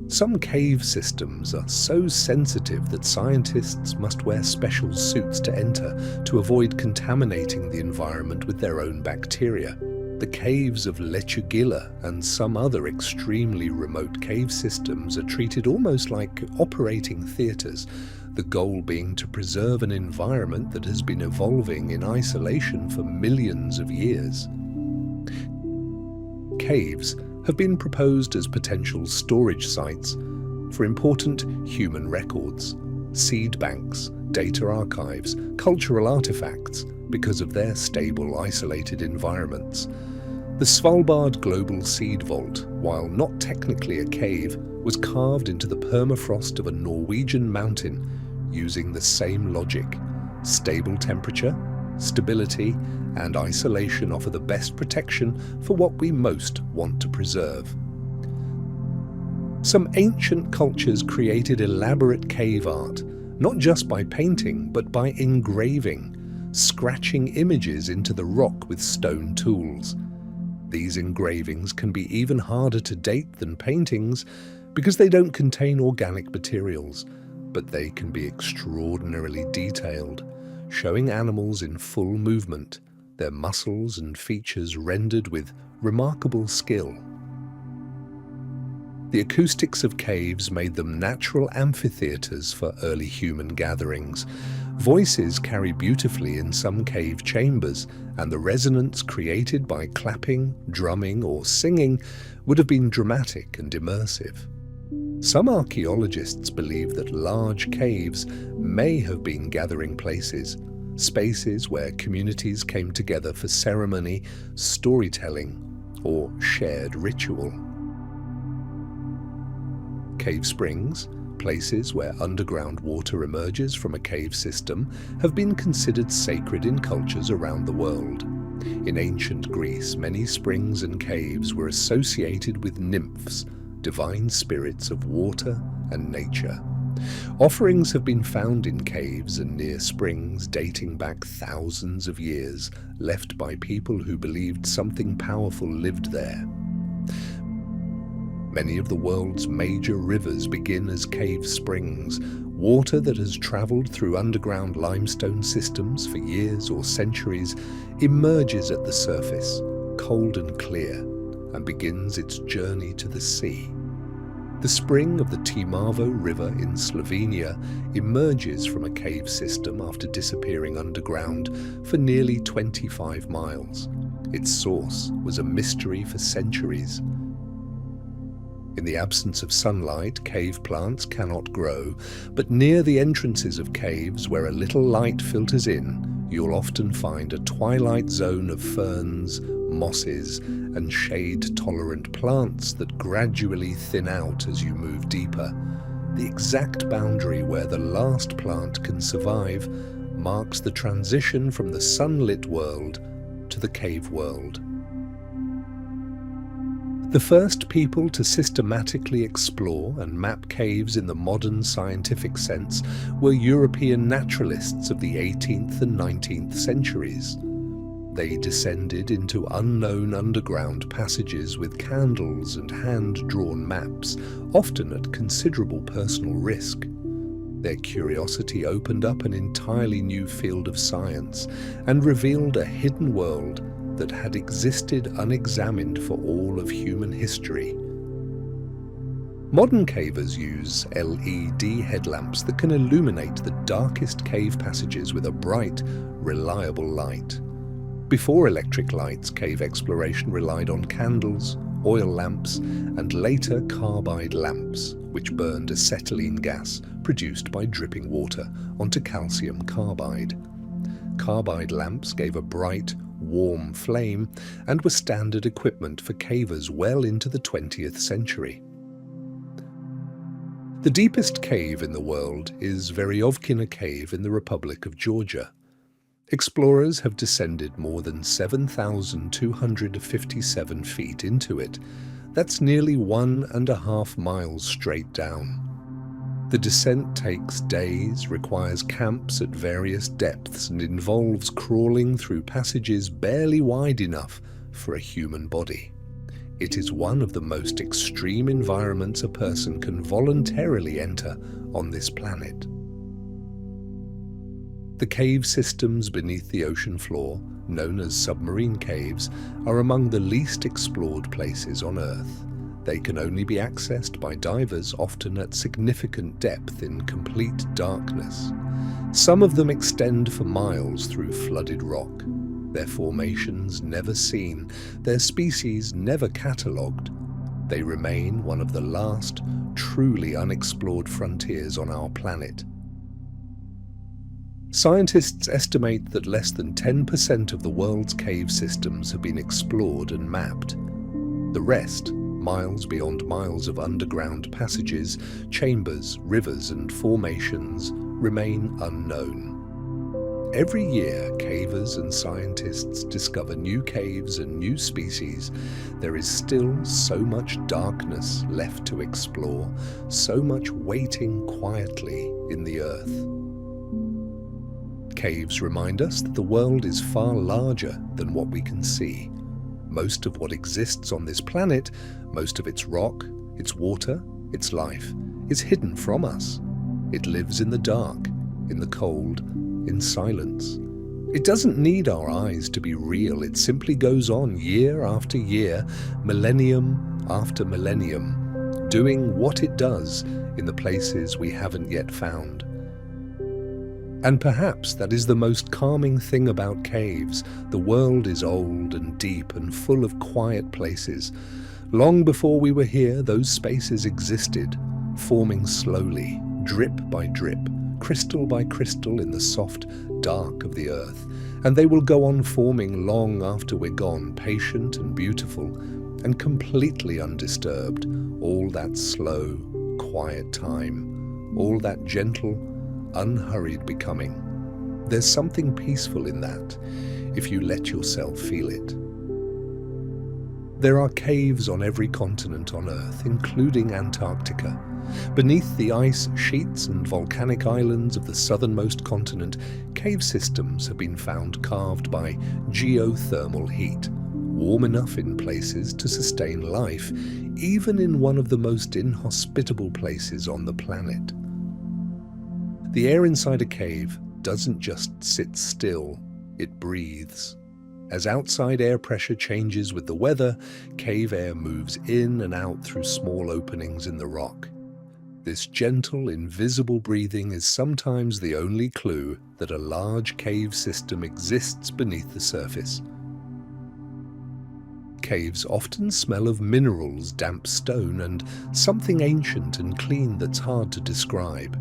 Some cave systems are so sensitive that scientists must wear special suits to enter to avoid contaminating the environment with their own bacteria. The caves of Lechugilla and some other extremely remote cave systems are treated almost like operating theatres, the goal being to preserve an environment that has been evolving in isolation for millions of years. Caves have been proposed as potential storage sites for important human records, seed banks, data archives, cultural artifacts, because of their stable, isolated environments. The Svalbard Global Seed Vault, while not technically a cave, was carved into the permafrost of a Norwegian mountain using the same logic. Stable temperature, stability, and isolation offer the best protection for what we most want to preserve. Some ancient cultures created elaborate cave art, not just by painting, but by engraving, scratching images into the rock with stone tools. These engravings can be even harder to date than paintings because they don't contain organic materials, but they can be extraordinarily detailed, showing animals in full movement, their muscles and features rendered with remarkable skill. The acoustics of caves made them natural amphitheatres for early human gatherings. Voices carry beautifully in some cave chambers, and the resonance created by clapping, drumming, or singing would have been dramatic and immersive. Some archaeologists believe that large caves may have been gathering places, spaces where communities came together for ceremony, storytelling, or shared ritual. Cave springs, places where underground water emerges from a cave system, have been considered sacred in cultures around the world. In ancient Greece, many springs and caves were associated with nymphs, divine spirits of water and nature. Offerings have been found in caves and near springs dating back thousands of years, left by people who believed something powerful lived there. Many of the world's major rivers begin as cave springs, water that has traveled through underground limestone systems for years or centuries emerges at the surface, cold and clear, and begins its journey to the sea. The spring of the Timavo River in Slovenia emerges from a cave system after disappearing underground for nearly 25 miles. Its source was a mystery for centuries. In the absence of sunlight, cave plants cannot grow, but near the entrances of caves where a little light filters in, you'll often find a twilight zone of ferns, mosses, and shade-tolerant plants that gradually thin out as you move deeper. The exact boundary where the last plant can survive marks the transition from the sunlit world to the cave world. The first people to systematically explore and map caves in the modern scientific sense were European naturalists of the 18th and 19th centuries. They descended into unknown underground passages with candles and hand-drawn maps, often at considerable personal risk. Their curiosity opened up an entirely new field of science and revealed a hidden world that had existed unexamined for all of human history. Modern cavers use LED headlamps that can illuminate the darkest cave passages with a bright, reliable light. Before electric lights, cave exploration relied on candles, oil lamps, and later carbide lamps, which burned acetylene gas produced by dripping water onto calcium carbide. Carbide lamps gave a bright, warm flame and were standard equipment for cavers well into the 20th century. The deepest cave in the world is Veryovkina Cave in the Republic of Georgia. Explorers have descended more than 7,257 feet into it. That's nearly 1.5 miles straight down. The descent takes days, requires camps at various depths, and involves crawling through passages barely wide enough for a human body. It is one of the most extreme environments a person can voluntarily enter on this planet. The cave systems beneath the ocean floor, known as submarine caves, are among the least explored places on Earth. They can only be accessed by divers, often at significant depth in complete darkness. Some of them extend for miles through flooded rock, their formations never seen, their species never catalogued. They remain one of the last, truly unexplored frontiers on our planet. Scientists estimate that less than 10% of the world's cave systems have been explored and mapped. The rest, miles beyond miles of underground passages, chambers, rivers, and formations, remain unknown. Every year, cavers and scientists discover new caves and new species. There is still so much darkness left to explore, so much waiting quietly in the earth. Caves remind us that the world is far larger than what we can see. Most of what exists on this planet, most of its rock, its water, its life, is hidden from us. It lives in the dark, in the cold, in silence. It doesn't need our eyes to be real. It simply goes on year after year, millennium after millennium, doing what it does in the places we haven't yet found. And perhaps that is the most calming thing about caves. The world is old and deep and full of quiet places. Long before we were here, those spaces existed, forming slowly, drip by drip, crystal by crystal in the soft dark of the earth. And they will go on forming long after we're gone, patient and beautiful and completely undisturbed. All that slow, quiet time, all that gentle, unhurried becoming. There's something peaceful in that, if you let yourself feel it. There are caves on every continent on Earth, including Antarctica. Beneath the ice sheets and volcanic islands of the southernmost continent, cave systems have been found carved by geothermal heat, warm enough in places to sustain life, even in one of the most inhospitable places on the planet. The air inside a cave doesn't just sit still, it breathes. As outside air pressure changes with the weather, cave air moves in and out through small openings in the rock. This gentle, invisible breathing is sometimes the only clue that a large cave system exists beneath the surface. Caves often smell of minerals, damp stone, and something ancient and clean that's hard to describe.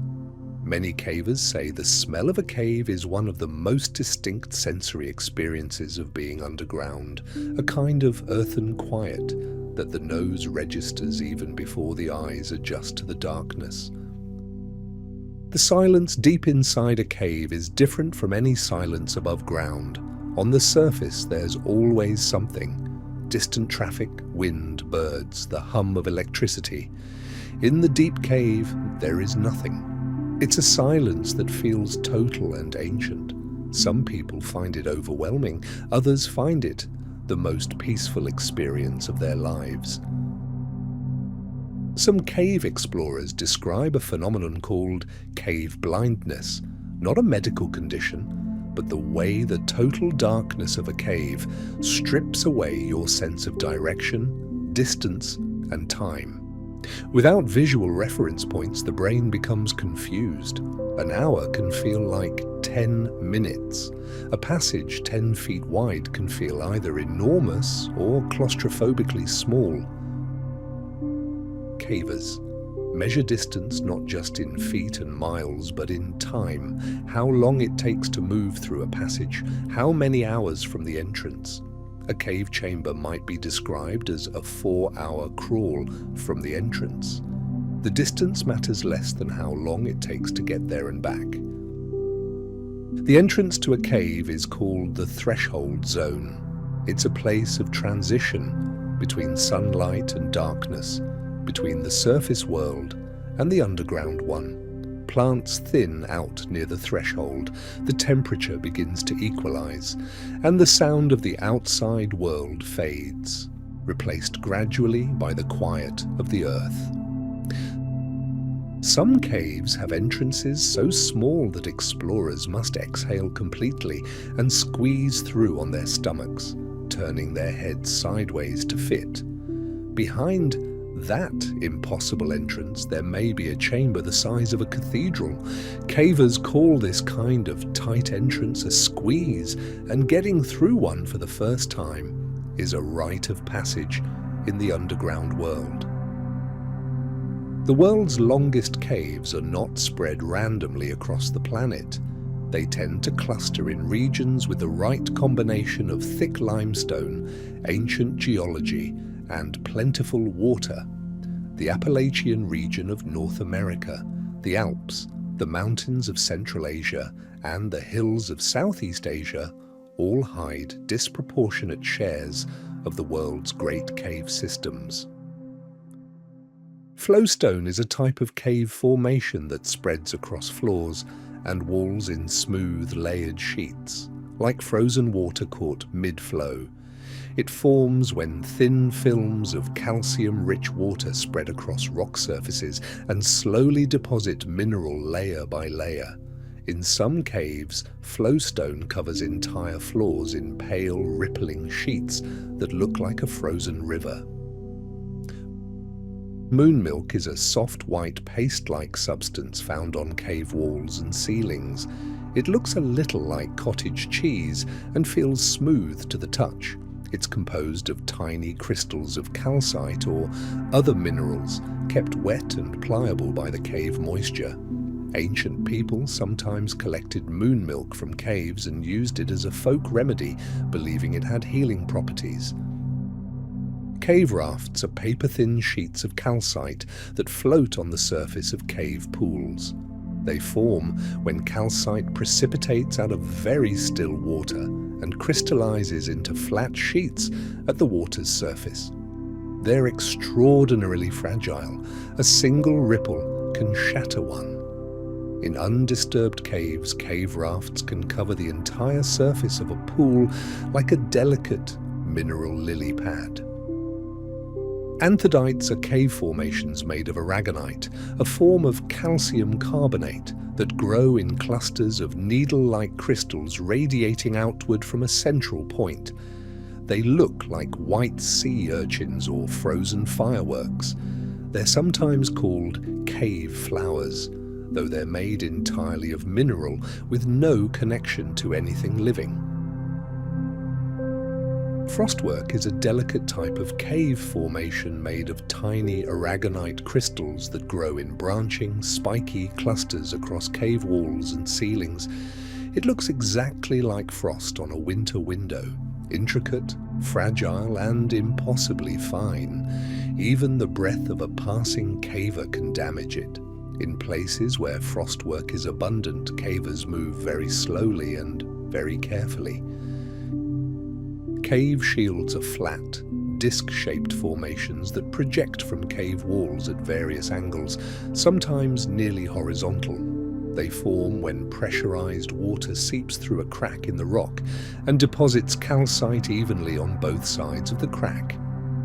Many cavers say the smell of a cave is one of the most distinct sensory experiences of being underground, a kind of earthen quiet that the nose registers even before the eyes adjust to the darkness. The silence deep inside a cave is different from any silence above ground. On the surface, there's always something. Distant traffic, wind, birds, the hum of electricity. In the deep cave, there is nothing. It's a silence that feels total and ancient. Some people find it overwhelming, others find it the most peaceful experience of their lives. Some cave explorers describe a phenomenon called cave blindness, not a medical condition, but the way the total darkness of a cave strips away your sense of direction, distance, and time. Without visual reference points, the brain becomes confused. An hour can feel like 10 minutes. A passage 10 feet wide can feel either enormous or claustrophobically small. Cavers measure distance not just in feet and miles, but in time. How long it takes to move through a passage, how many hours from the entrance. A cave chamber might be described as a 4-hour crawl from the entrance. The distance matters less than how long it takes to get there and back. The entrance to a cave is called the threshold zone. It's a place of transition between sunlight and darkness, between the surface world and the underground one. Plants thin out near the threshold, the temperature begins to equalize, and the sound of the outside world fades, replaced gradually by the quiet of the earth. Some caves have entrances so small that explorers must exhale completely and squeeze through on their stomachs, turning their heads sideways to fit. Behind that impossible entrance, there may be a chamber the size of a cathedral. Cavers call this kind of tight entrance a squeeze, and getting through one for the first time is a rite of passage in the underground world. The world's longest caves are not spread randomly across the planet. They tend to cluster in regions with the right combination of thick limestone, ancient geology, and plentiful water. The Appalachian region of North America, the Alps, the mountains of Central Asia, and the hills of Southeast Asia all hide disproportionate shares of the world's great cave systems. Flowstone is a type of cave formation that spreads across floors and walls in smooth, layered sheets, like frozen water caught mid-flow. It forms when thin films of calcium-rich water spread across rock surfaces and slowly deposit mineral layer by layer. In some caves, flowstone covers entire floors in pale, rippling sheets that look like a frozen river. Moon milk is a soft white paste-like substance found on cave walls and ceilings. It looks a little like cottage cheese and feels smooth to the touch. It's composed of tiny crystals of calcite or other minerals kept wet and pliable by the cave moisture. Ancient people sometimes collected moon milk from caves and used it as a folk remedy, believing it had healing properties. Cave rafts are paper-thin sheets of calcite that float on the surface of cave pools. They form when calcite precipitates out of very still water and crystallizes into flat sheets at the water's surface. They're extraordinarily fragile. A single ripple can shatter one. In undisturbed caves, cave rafts can cover the entire surface of a pool like a delicate mineral lily pad. Anthodites are cave formations made of aragonite, a form of calcium carbonate that grow in clusters of needle-like crystals radiating outward from a central point. They look like white sea urchins or frozen fireworks. They're sometimes called cave flowers, though they're made entirely of mineral with no connection to anything living. Frostwork is a delicate type of cave formation made of tiny aragonite crystals that grow in branching, spiky clusters across cave walls and ceilings. It looks exactly like frost on a winter window, intricate, fragile, and impossibly fine. Even the breath of a passing caver can damage it. In places where frostwork is abundant, cavers move very slowly and very carefully. Cave shields are flat, disc-shaped formations that project from cave walls at various angles, sometimes nearly horizontal. They form when pressurized water seeps through a crack in the rock and deposits calcite evenly on both sides of the crack.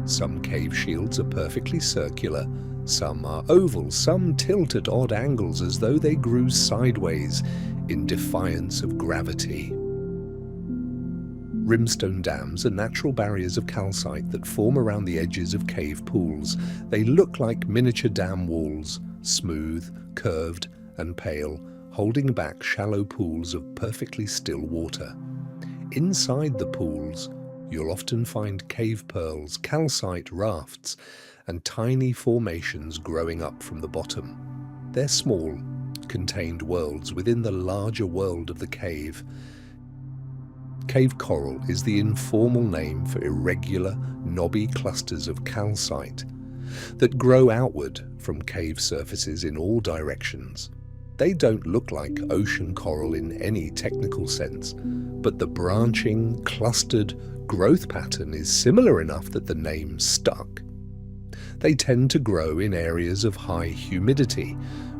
Some cave shields are perfectly circular, some are oval, some tilt at odd angles as though they grew sideways in defiance of gravity. Rimstone dams are natural barriers of calcite that form around the edges of cave pools. They look like miniature dam walls, smooth, curved, and pale, holding back shallow pools of perfectly still water. Inside the pools, you'll often find cave pearls, calcite rafts, and tiny formations growing up from the bottom. They're small, contained worlds within the larger world of the cave. Cave coral is the informal name for irregular, knobby clusters of calcite that grow outward from cave surfaces in all directions. They don't look like ocean coral in any technical sense, but the branching, clustered growth pattern is similar enough that the name stuck. They tend to grow in areas of high humidity,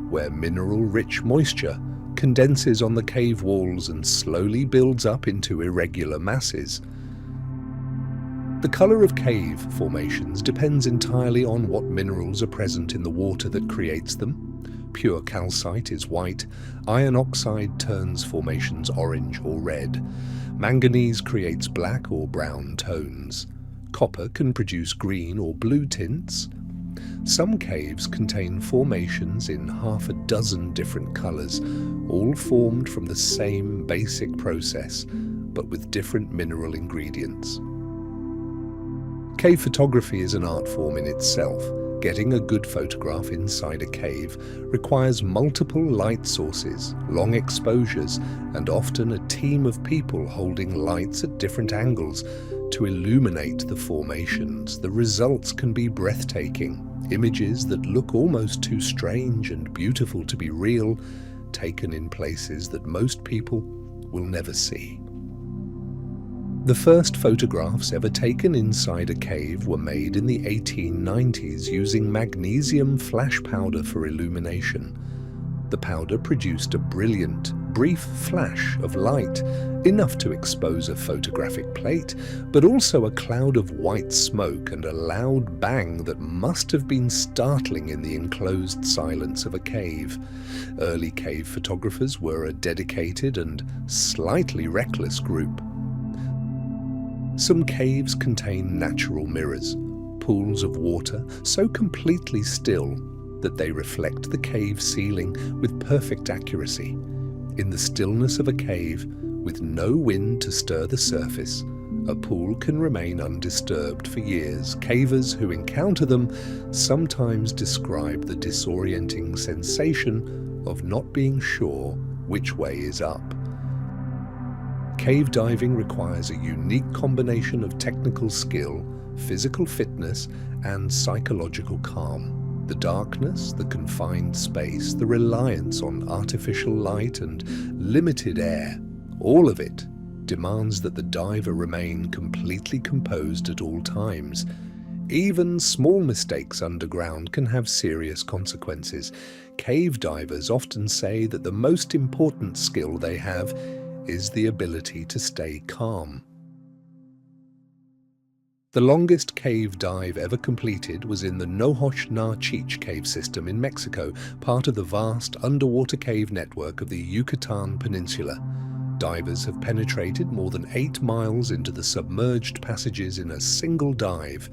where mineral-rich moisture condenses on the cave walls and slowly builds up into irregular masses. The color of cave formations depends entirely on what minerals are present in the water that creates them. Pure calcite is white, iron oxide turns formations orange or red, manganese creates black or brown tones, copper can produce green or blue tints. Some caves contain formations in half a dozen different colors, all formed from the same basic process, but with different mineral ingredients. Cave photography is an art form in itself. Getting a good photograph inside a cave requires multiple light sources, long exposures, and often a team of people holding lights at different angles to illuminate the formations. The results can be breathtaking. Images that look almost too strange and beautiful to be real, taken in places that most people will never see. The first photographs ever taken inside a cave were made in the 1890s using magnesium flash powder for illumination. The powder produced a brilliant, brief flash of light, enough to expose a photographic plate, but also a cloud of white smoke and a loud bang that must have been startling in the enclosed silence of a cave. Early cave photographers were a dedicated and slightly reckless group. Some caves contain natural mirrors. pools of water so completely still that they reflect the cave ceiling with perfect accuracy. In the stillness of a cave, with no wind to stir the surface, a pool can remain undisturbed for years. Cavers who encounter them sometimes describe the disorienting sensation of not being sure which way is up. Cave diving requires a unique combination of technical skill, physical fitness, and psychological calm. The darkness, the confined space, the reliance on artificial light and limited air, all of it demands that the diver remain completely composed at all times. Even small mistakes underground can have serious consequences. Cave divers often say that the most important skill they have is the ability to stay calm. The longest cave dive ever completed was in the Nohoch-Na-Chich cave system in Mexico, part of the vast underwater cave network of the Yucatan Peninsula. Divers have penetrated more than 8 miles into the submerged passages in a single dive.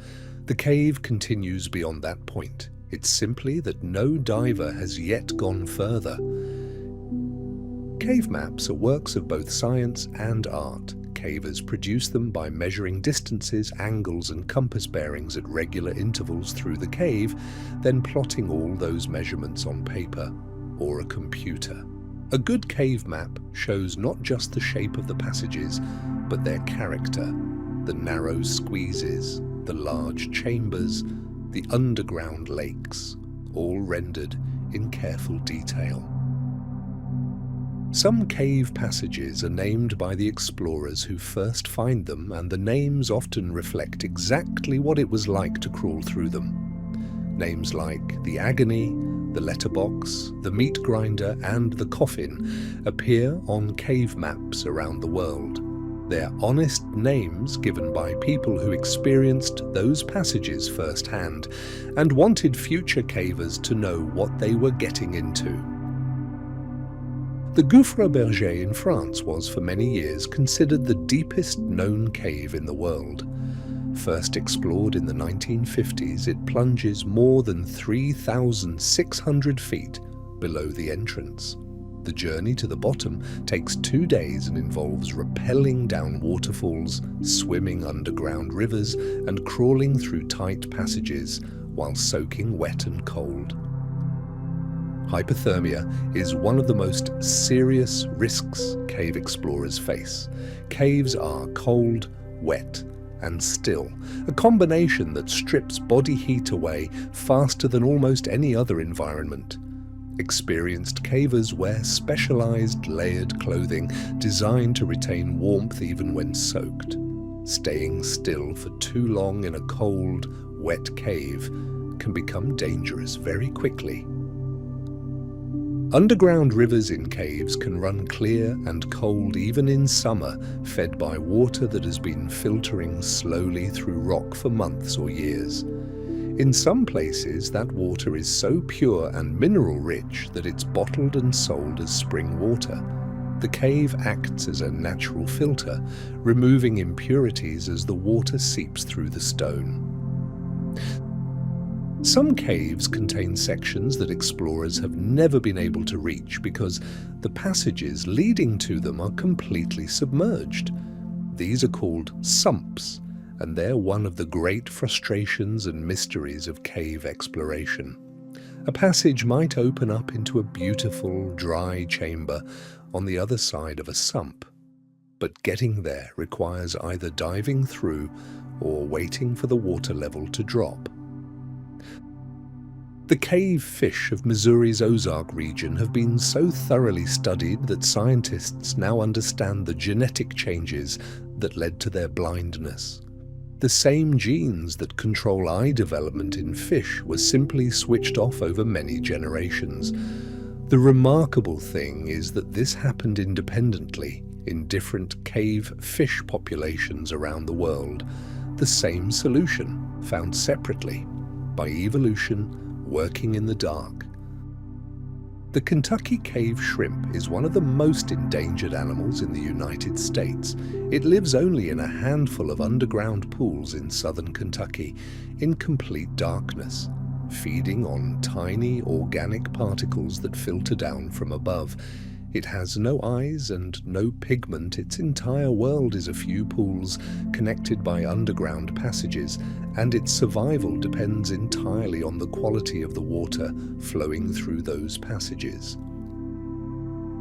The cave continues beyond that point. It's simply that no diver has yet gone further. Cave maps are works of both science and art. Cavers produce them by measuring distances, angles, and compass bearings at regular intervals through the cave, then plotting all those measurements on paper or a computer. A good cave map shows not just the shape of the passages, but their character, the narrow squeezes, the large chambers, the underground lakes, all rendered in careful detail. Some cave passages are named by the explorers who first find them, and the names often reflect exactly what it was like to crawl through them. Names like the Agony, the Letterbox, the Meat Grinder, and the Coffin appear on cave maps around the world. They're honest names given by people who experienced those passages firsthand and wanted future cavers to know what they were getting into. The Gouffre Berger in France was for many years considered the deepest known cave in the world. First explored in the 1950s, it plunges more than 3,600 feet below the entrance. The journey to the bottom takes 2 days and involves rappelling down waterfalls, swimming underground rivers, and crawling through tight passages while soaking wet and cold. Hypothermia is one of the most serious risks cave explorers face. Caves are cold, wet, and still, a combination that strips body heat away faster than almost any other environment. Experienced cavers wear specialized layered clothing designed to retain warmth even when soaked. Staying still for too long in a cold, wet cave can become dangerous very quickly. Underground rivers in caves can run clear and cold even in summer, fed by water that has been filtering slowly through rock for months or years. In some places, that water is so pure and mineral-rich that it's bottled and sold as spring water. The cave acts as a natural filter, removing impurities as the water seeps through the stone. Some caves contain sections that explorers have never been able to reach because the passages leading to them are completely submerged. These are called sumps, and they're one of the great frustrations and mysteries of cave exploration. A passage might open up into a beautiful, dry chamber on the other side of a sump, but getting there requires either diving through or waiting for the water level to drop. The cave fish of Missouri's Ozark region have been so thoroughly studied that scientists now understand the genetic changes that led to their blindness. The same genes that control eye development in fish were simply switched off over many generations. The remarkable thing is that this happened independently in different cave fish populations around the world. The same solution, found separately by evolution, working in the dark. The Kentucky cave shrimp is one of the most endangered animals in the United States. It lives only in a handful of underground pools in southern Kentucky, in complete darkness, feeding on tiny organic particles that filter down from above. It has no eyes and no pigment. Its entire world is a few pools connected by underground passages, and its survival depends entirely on the quality of the water flowing through those passages.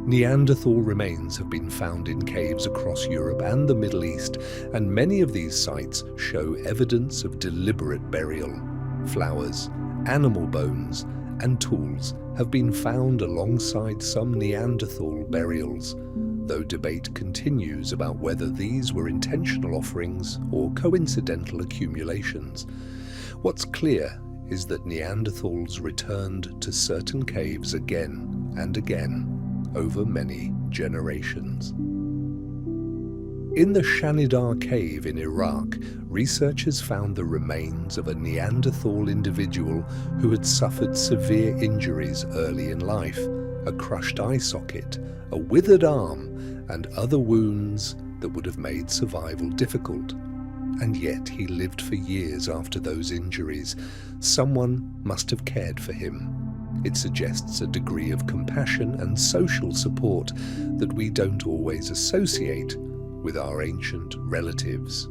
Neanderthal remains have been found in caves across Europe and the Middle East, and many of these sites show evidence of deliberate burial. Flowers, animal bones, and tools have been found alongside some Neanderthal burials, though debate continues about whether these were intentional offerings or coincidental accumulations. What's clear is that Neanderthals returned to certain caves again and again over many generations. In the Shanidar cave in Iraq, researchers found the remains of a Neanderthal individual who had suffered severe injuries early in life, a crushed eye socket, a withered arm, and other wounds that would have made survival difficult. And yet he lived for years after those injuries. Someone must have cared for him. It suggests a degree of compassion and social support that we don't always associate with our ancient relatives.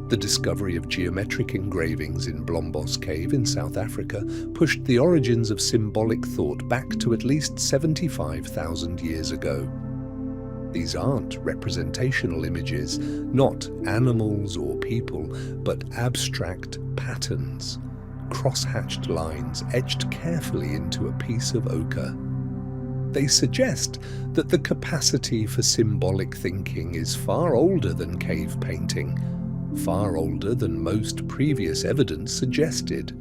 The discovery of geometric engravings in Blombos Cave in South Africa pushed the origins of symbolic thought back to at least 75,000 years ago. These aren't representational images, not animals or people, but abstract patterns, cross-hatched lines etched carefully into a piece of ochre. They suggest that the capacity for symbolic thinking is far older than cave painting, far older than most previous evidence suggested.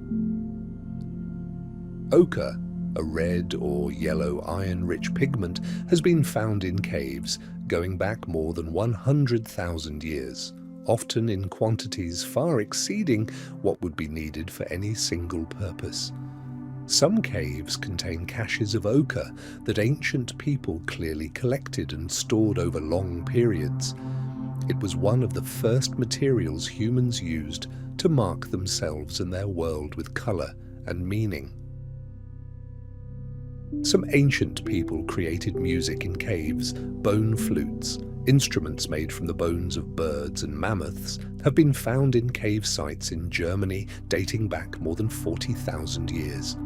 Ochre, a red or yellow iron-rich pigment, has been found in caves going back more than 100,000 years, often in quantities far exceeding what would be needed for any single purpose. Some caves contain caches of ochre that ancient people clearly collected and stored over long periods. It was one of the first materials humans used to mark themselves and their world with color and meaning. Some ancient people created music in caves. Bone flutes, instruments made from the bones of birds and mammoths, have been found in cave sites in Germany dating back more than 40,000 years.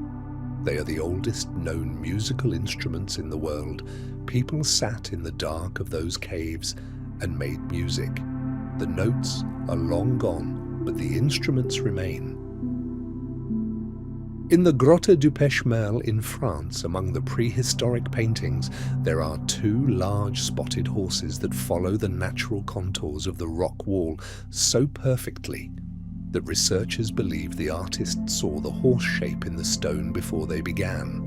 They are the oldest known musical instruments in the world. People sat in the dark of those caves and made music. The notes are long gone, but the instruments remain. In the Grotte du Pechmerle in France, among the prehistoric paintings, there are two large spotted horses that follow the natural contours of the rock wall so perfectly that researchers believe the artist saw the horse shape in the stone before they began.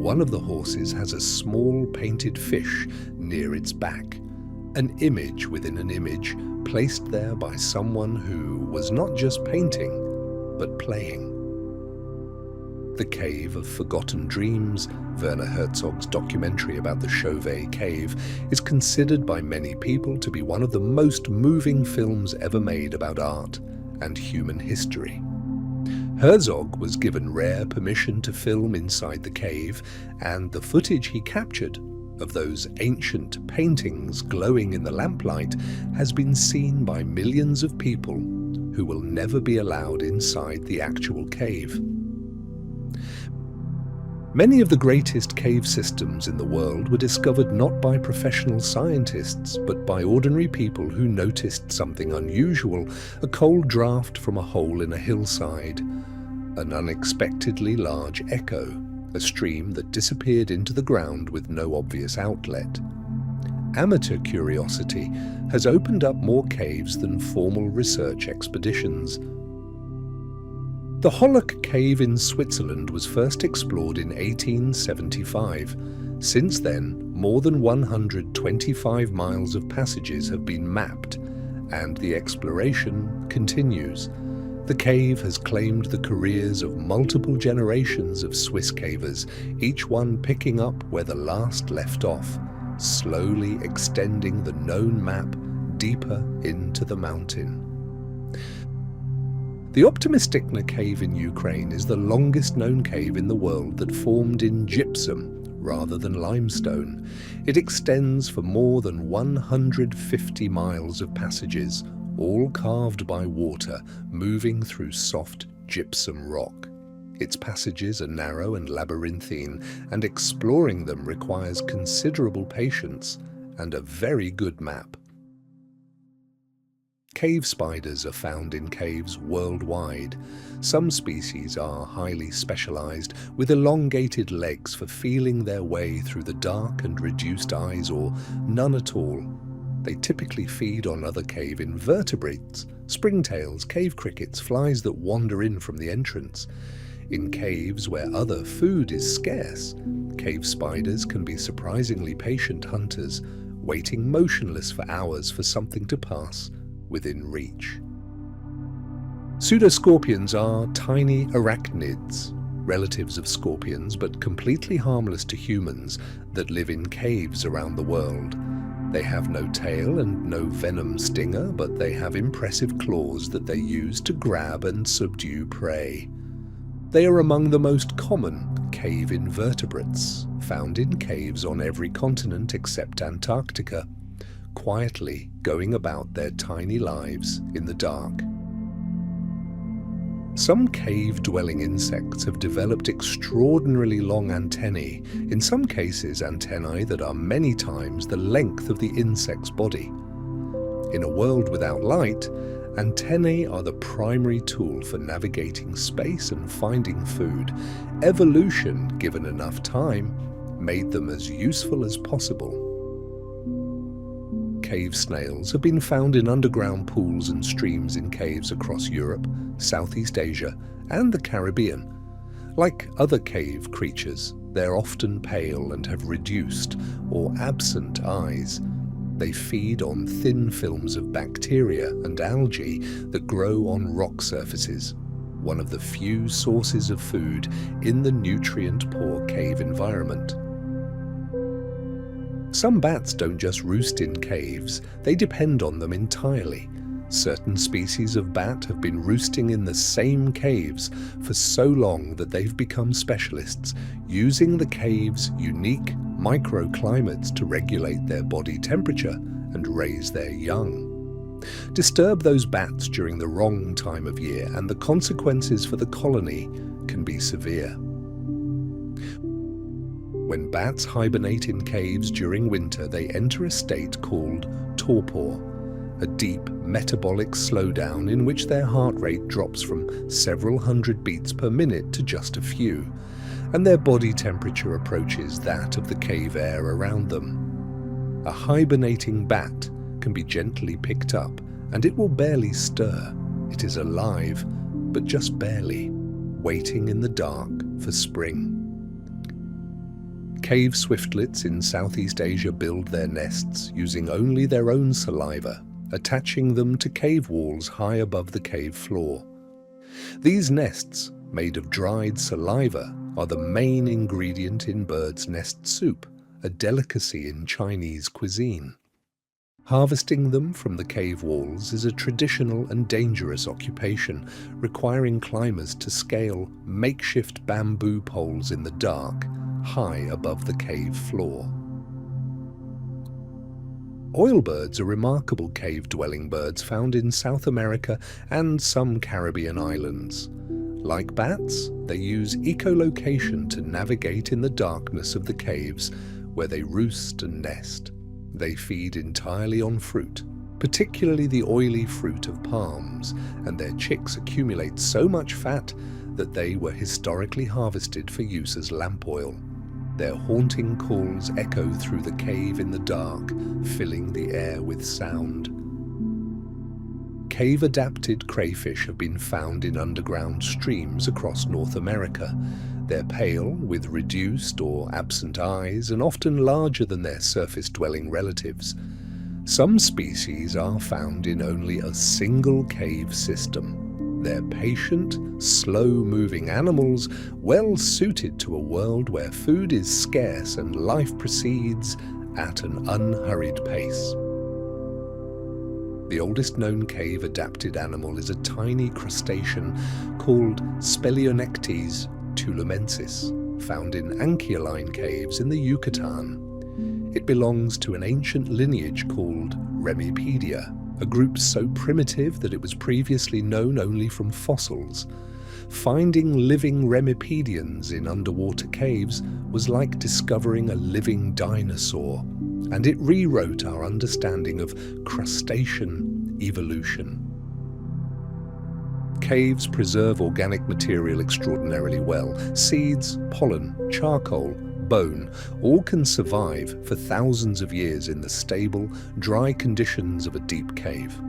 One of the horses has a small painted fish near its back, an image within an image placed there by someone who was not just painting, but playing. The Cave of Forgotten Dreams, Werner Herzog's documentary about the Chauvet Cave, is considered by many people to be one of the most moving films ever made about art and human history. Herzog was given rare permission to film inside the cave, and the footage he captured of those ancient paintings glowing in the lamplight has been seen by millions of people who will never be allowed inside the actual cave. Many of the greatest cave systems in the world were discovered not by professional scientists, but by ordinary people who noticed something unusual, a cold draft from a hole in a hillside, an unexpectedly large echo, a stream that disappeared into the ground with no obvious outlet. Amateur curiosity has opened up more caves than formal research expeditions. The Hollock Cave in Switzerland was first explored in 1875. Since then, more than 125 miles of passages have been mapped, and the exploration continues. The cave has claimed the careers of multiple generations of Swiss cavers, each one picking up where the last left off, slowly extending the known map deeper into the mountain. The Optymistyczna cave in Ukraine is the longest known cave in the world that formed in gypsum rather than limestone. It extends for more than 150 miles of passages, all carved by water, moving through soft gypsum rock. Its passages are narrow and labyrinthine, and exploring them requires considerable patience and a very good map. Cave spiders are found in caves worldwide. Some species are highly specialized, with elongated legs for feeling their way through the dark and reduced eyes, or none at all. They typically feed on other cave invertebrates, springtails, cave crickets, flies that wander in from the entrance. In caves where other food is scarce, cave spiders can be surprisingly patient hunters, waiting motionless for hours for something to pass within reach. Pseudoscorpions are tiny arachnids, relatives of scorpions but completely harmless to humans, that live in caves around the world. They have no tail and no venom stinger, but they have impressive claws that they use to grab and subdue prey. They are among the most common cave invertebrates, found in caves on every continent except Antarctica, quietly going about their tiny lives in the dark. Some cave-dwelling insects have developed extraordinarily long antennae, in some cases antennae that are many times the length of the insect's body. In a world without light, antennae are the primary tool for navigating space and finding food. Evolution, given enough time, made them as useful as possible. Cave snails have been found in underground pools and streams in caves across Europe, Southeast Asia, and the Caribbean. Like other cave creatures, they're often pale and have reduced or absent eyes. They feed on thin films of bacteria and algae that grow on rock surfaces, one of the few sources of food in the nutrient-poor cave environment. Some bats don't just roost in caves, they depend on them entirely. Certain species of bat have been roosting in the same caves for so long that they've become specialists, using the cave's unique microclimates to regulate their body temperature and raise their young. Disturb those bats during the wrong time of year, and the consequences for the colony can be severe. When bats hibernate in caves during winter, they enter a state called torpor, a deep metabolic slowdown in which their heart rate drops from several hundred beats per minute to just a few, and their body temperature approaches that of the cave air around them. A hibernating bat can be gently picked up, and it will barely stir. It is alive, but just barely, waiting in the dark for spring. Cave swiftlets in Southeast Asia build their nests using only their own saliva, attaching them to cave walls high above the cave floor. These nests, made of dried saliva, are the main ingredient in bird's nest soup, a delicacy in Chinese cuisine. Harvesting them from the cave walls is a traditional and dangerous occupation, requiring climbers to scale makeshift bamboo poles in the dark, high above the cave floor. Oilbirds are remarkable cave-dwelling birds found in South America and some Caribbean islands. Like bats, they use echolocation to navigate in the darkness of the caves where they roost and nest. They feed entirely on fruit, particularly the oily fruit of palms, and their chicks accumulate so much fat that they were historically harvested for use as lamp oil. Their haunting calls echo through the cave in the dark, filling the air with sound. Cave-adapted crayfish have been found in underground streams across North America. They're pale, with reduced or absent eyes, and often larger than their surface-dwelling relatives. Some species are found in only a single cave system. They're patient, slow-moving animals, well suited to a world where food is scarce and life proceeds at an unhurried pace. The oldest known cave-adapted animal is a tiny crustacean called Speleonectes tulumensis, found in anchialine caves in the Yucatan. It belongs to an ancient lineage called Remipedia, a group so primitive that it was previously known only from fossils. Finding living Remipedians in underwater caves was like discovering a living dinosaur, and it rewrote our understanding of crustacean evolution. Caves preserve organic material extraordinarily well. Seeds, pollen, charcoal, bone, all can survive for thousands of years in the stable, dry conditions of a deep cave.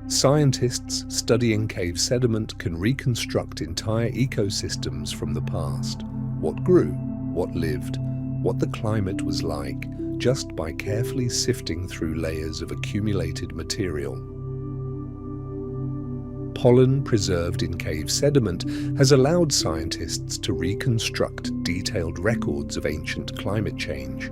Scientists studying cave sediment can reconstruct entire ecosystems from the past. What grew, what lived, what the climate was like, just by carefully sifting through layers of accumulated material. Pollen preserved in cave sediment has allowed scientists to reconstruct detailed records of ancient climate change.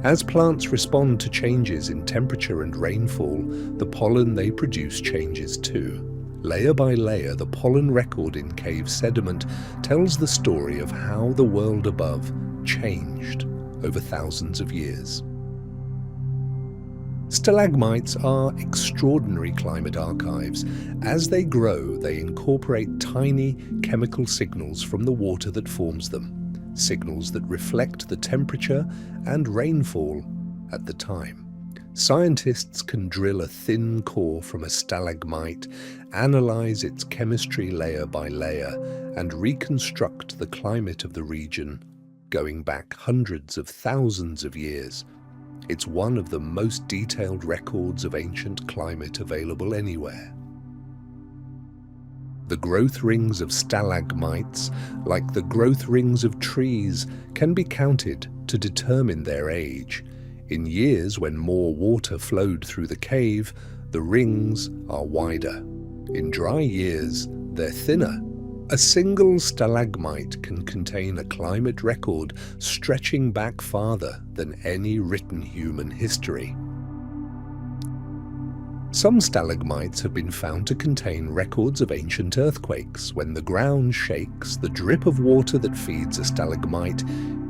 As plants respond to changes in temperature and rainfall, the pollen they produce changes too. Layer by layer, the pollen record in cave sediment tells the story of how the world above changed over thousands of years. Stalagmites are extraordinary climate archives. As they grow, they incorporate tiny chemical signals from the water that forms them, signals that reflect the temperature and rainfall at the time. Scientists can drill a thin core from a stalagmite, analyze its chemistry layer by layer, and reconstruct the climate of the region, going back hundreds of thousands of years. It's one of the most detailed records of ancient climate available anywhere. The growth rings of stalagmites, like the growth rings of trees, can be counted to determine their age. In years when more water flowed through the cave, the rings are wider. In dry years, they're thinner. A single stalagmite can contain a climate record stretching back farther than any written human history. Some stalagmites have been found to contain records of ancient earthquakes. When the ground shakes, the drip of water that feeds a stalagmite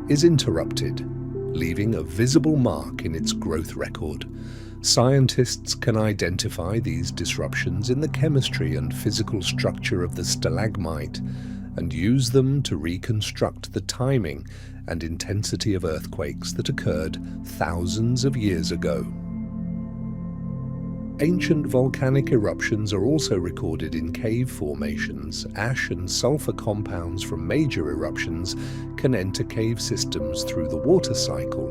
is interrupted, leaving a visible mark in its growth record. Scientists can identify these disruptions in the chemistry and physical structure of the stalagmite and use them to reconstruct the timing and intensity of earthquakes that occurred thousands of years ago. Ancient volcanic eruptions are also recorded in cave formations. Ash and sulfur compounds from major eruptions can enter cave systems through the water cycle,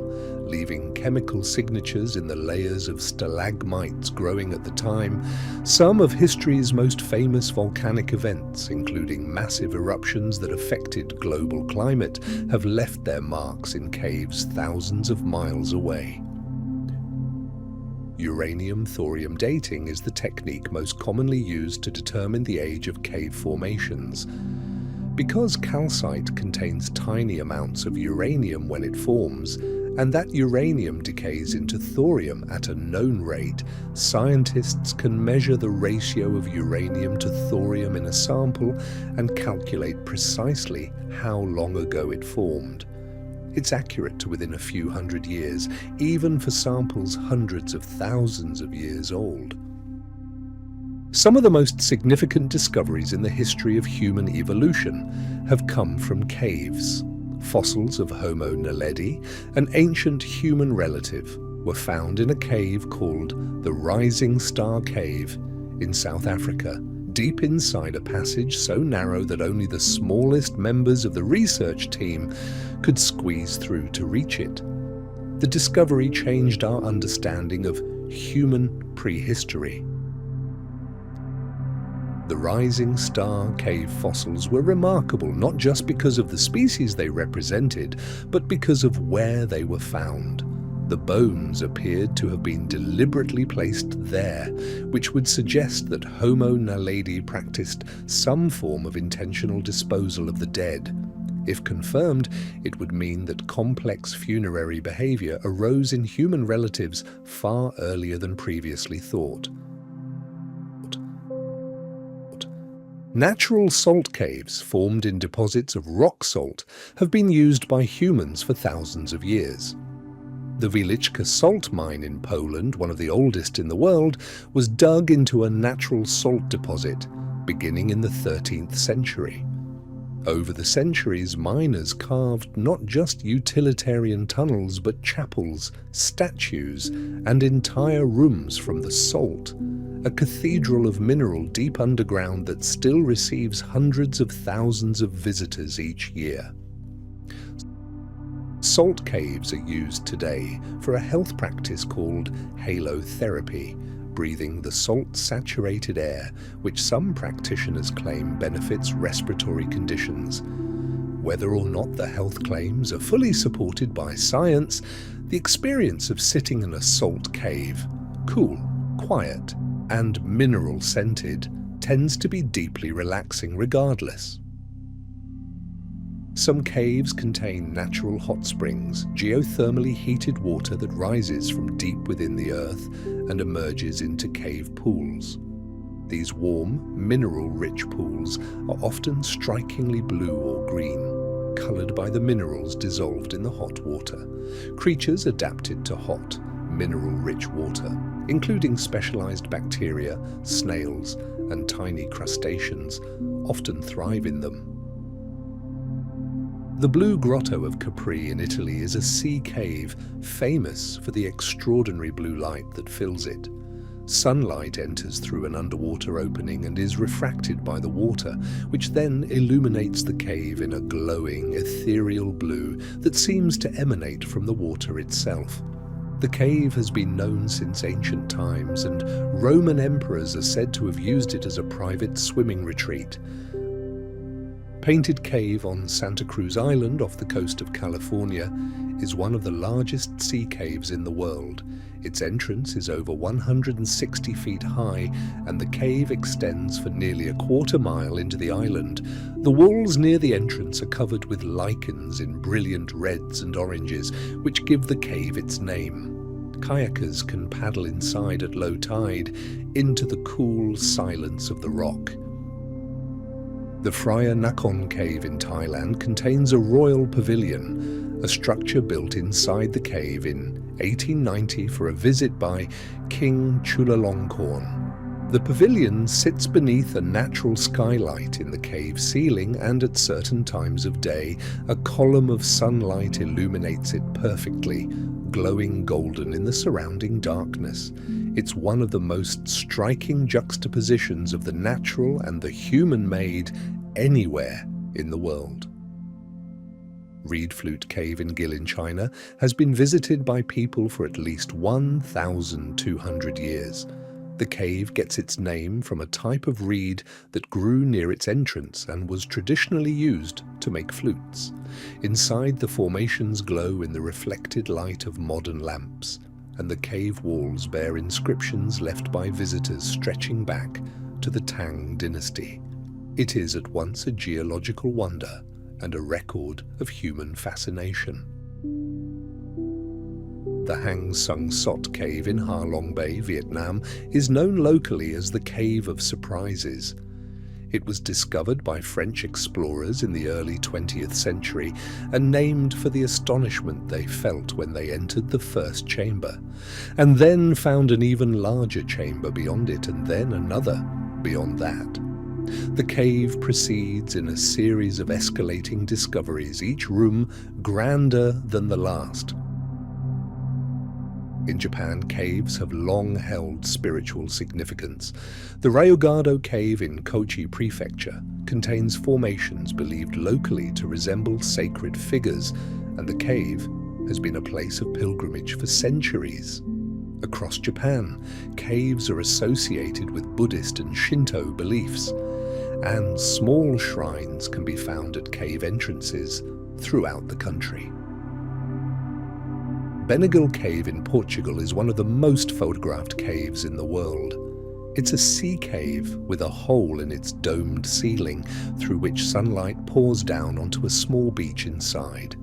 leaving chemical signatures in the layers of stalagmites growing at the time. Some of history's most famous volcanic events, including massive eruptions that affected global climate, have left their marks in caves thousands of miles away. Uranium-thorium dating is the technique most commonly used to determine the age of cave formations. Because calcite contains tiny amounts of uranium when it forms, and that uranium decays into thorium at a known rate, scientists can measure the ratio of uranium to thorium in a sample and calculate precisely how long ago it formed. It's accurate to within a few hundred years, even for samples hundreds of thousands of years old. Some of the most significant discoveries in the history of human evolution have come from caves. Fossils of Homo naledi, an ancient human relative, were found in a cave called the Rising Star Cave in South Africa, deep inside a passage so narrow that only the smallest members of the research team could squeeze through to reach it. The discovery changed our understanding of human prehistory. The Rising Star Cave fossils were remarkable not just because of the species they represented, but because of where they were found. The bones appeared to have been deliberately placed there, which would suggest that Homo naledi practiced some form of intentional disposal of the dead. If confirmed, it would mean that complex funerary behavior arose in human relatives far earlier than previously thought. Natural salt caves formed in deposits of rock salt have been used by humans for thousands of years. The Wieliczka salt mine in Poland, one of the oldest in the world, was dug into a natural salt deposit, beginning in the 13th century. Over the centuries, miners carved not just utilitarian tunnels, but chapels, statues, and entire rooms from the salt, a cathedral of mineral deep underground that still receives hundreds of thousands of visitors each year. Salt caves are used today for a health practice called halotherapy, breathing the salt-saturated air, which some practitioners claim benefits respiratory conditions. Whether or not the health claims are fully supported by science, the experience of sitting in a salt cave, cool, quiet, and mineral-scented, tends to be deeply relaxing regardless. Some caves contain natural hot springs, geothermally heated water that rises from deep within the earth and emerges into cave pools. These warm, mineral-rich pools are often strikingly blue or green, colored by the minerals dissolved in the hot water. Creatures adapted to hot, mineral-rich water, including specialized bacteria, snails, and tiny crustaceans, often thrive in them. The Blue Grotto of Capri in Italy is a sea cave famous for the extraordinary blue light that fills it. Sunlight enters through an underwater opening and is refracted by the water, which then illuminates the cave in a glowing, ethereal blue that seems to emanate from the water itself. The cave has been known since ancient times, and Roman emperors are said to have used it as a private swimming retreat. Painted Cave on Santa Cruz Island off the coast of California is one of the largest sea caves in the world. Its entrance is over 160 feet high, and the cave extends for nearly a quarter mile into the island. The walls near the entrance are covered with lichens in brilliant reds and oranges, which give the cave its name. Kayakers can paddle inside at low tide into the cool silence of the rock. The Phra Nakhon Cave in Thailand contains a royal pavilion, a structure built inside the cave in 1890 for a visit by King Chulalongkorn. The pavilion sits beneath a natural skylight in the cave ceiling, and at certain times of day, a column of sunlight illuminates it perfectly, glowing golden in the surrounding darkness. It's one of the most striking juxtapositions of the natural and the human-made anywhere in the world. Reed Flute Cave in Guilin, China, has been visited by people for at least 1,200 years. The cave gets its name from a type of reed that grew near its entrance and was traditionally used to make flutes. Inside, the formations glow in the reflected light of modern lamps, and the cave walls bear inscriptions left by visitors stretching back to the Tang dynasty. It is at once a geological wonder and a record of human fascination. The Hang Sung Sot Cave in Ha Long Bay, Vietnam, is known locally as the Cave of Surprises. It was discovered by French explorers in the early 20th century and named for the astonishment they felt when they entered the first chamber, and then found an even larger chamber beyond it, and then another beyond that. The cave proceeds in a series of escalating discoveries, each room grander than the last. In Japan, caves have long held spiritual significance. The Ryogado Cave in Kochi Prefecture contains formations believed locally to resemble sacred figures, and the cave has been a place of pilgrimage for centuries. Across Japan, caves are associated with Buddhist and Shinto beliefs, and small shrines can be found at cave entrances throughout the country. Benegil Cave in Portugal is one of the most photographed caves in the world. It's a sea cave with a hole in its domed ceiling through which sunlight pours down onto a small beach inside.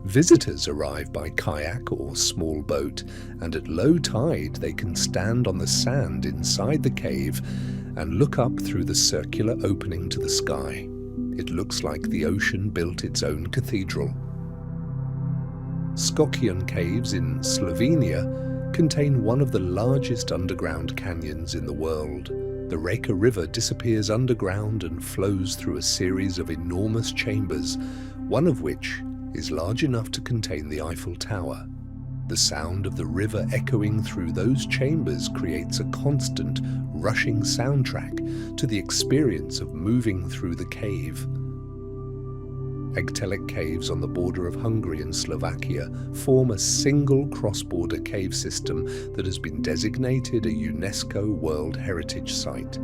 Visitors arrive by kayak or small boat, and at low tide they can stand on the sand inside the cave and look up through the circular opening to the sky. It looks like the ocean built its own cathedral. Skocjan Caves in Slovenia contain one of the largest underground canyons in the world. The Reka River disappears underground and flows through a series of enormous chambers, one of which is large enough to contain the Eiffel Tower. The sound of the river echoing through those chambers creates a constant, rushing soundtrack to the experience of moving through the cave. Egtelic caves on the border of Hungary and Slovakia form a single cross-border cave system that has been designated a UNESCO World Heritage Site.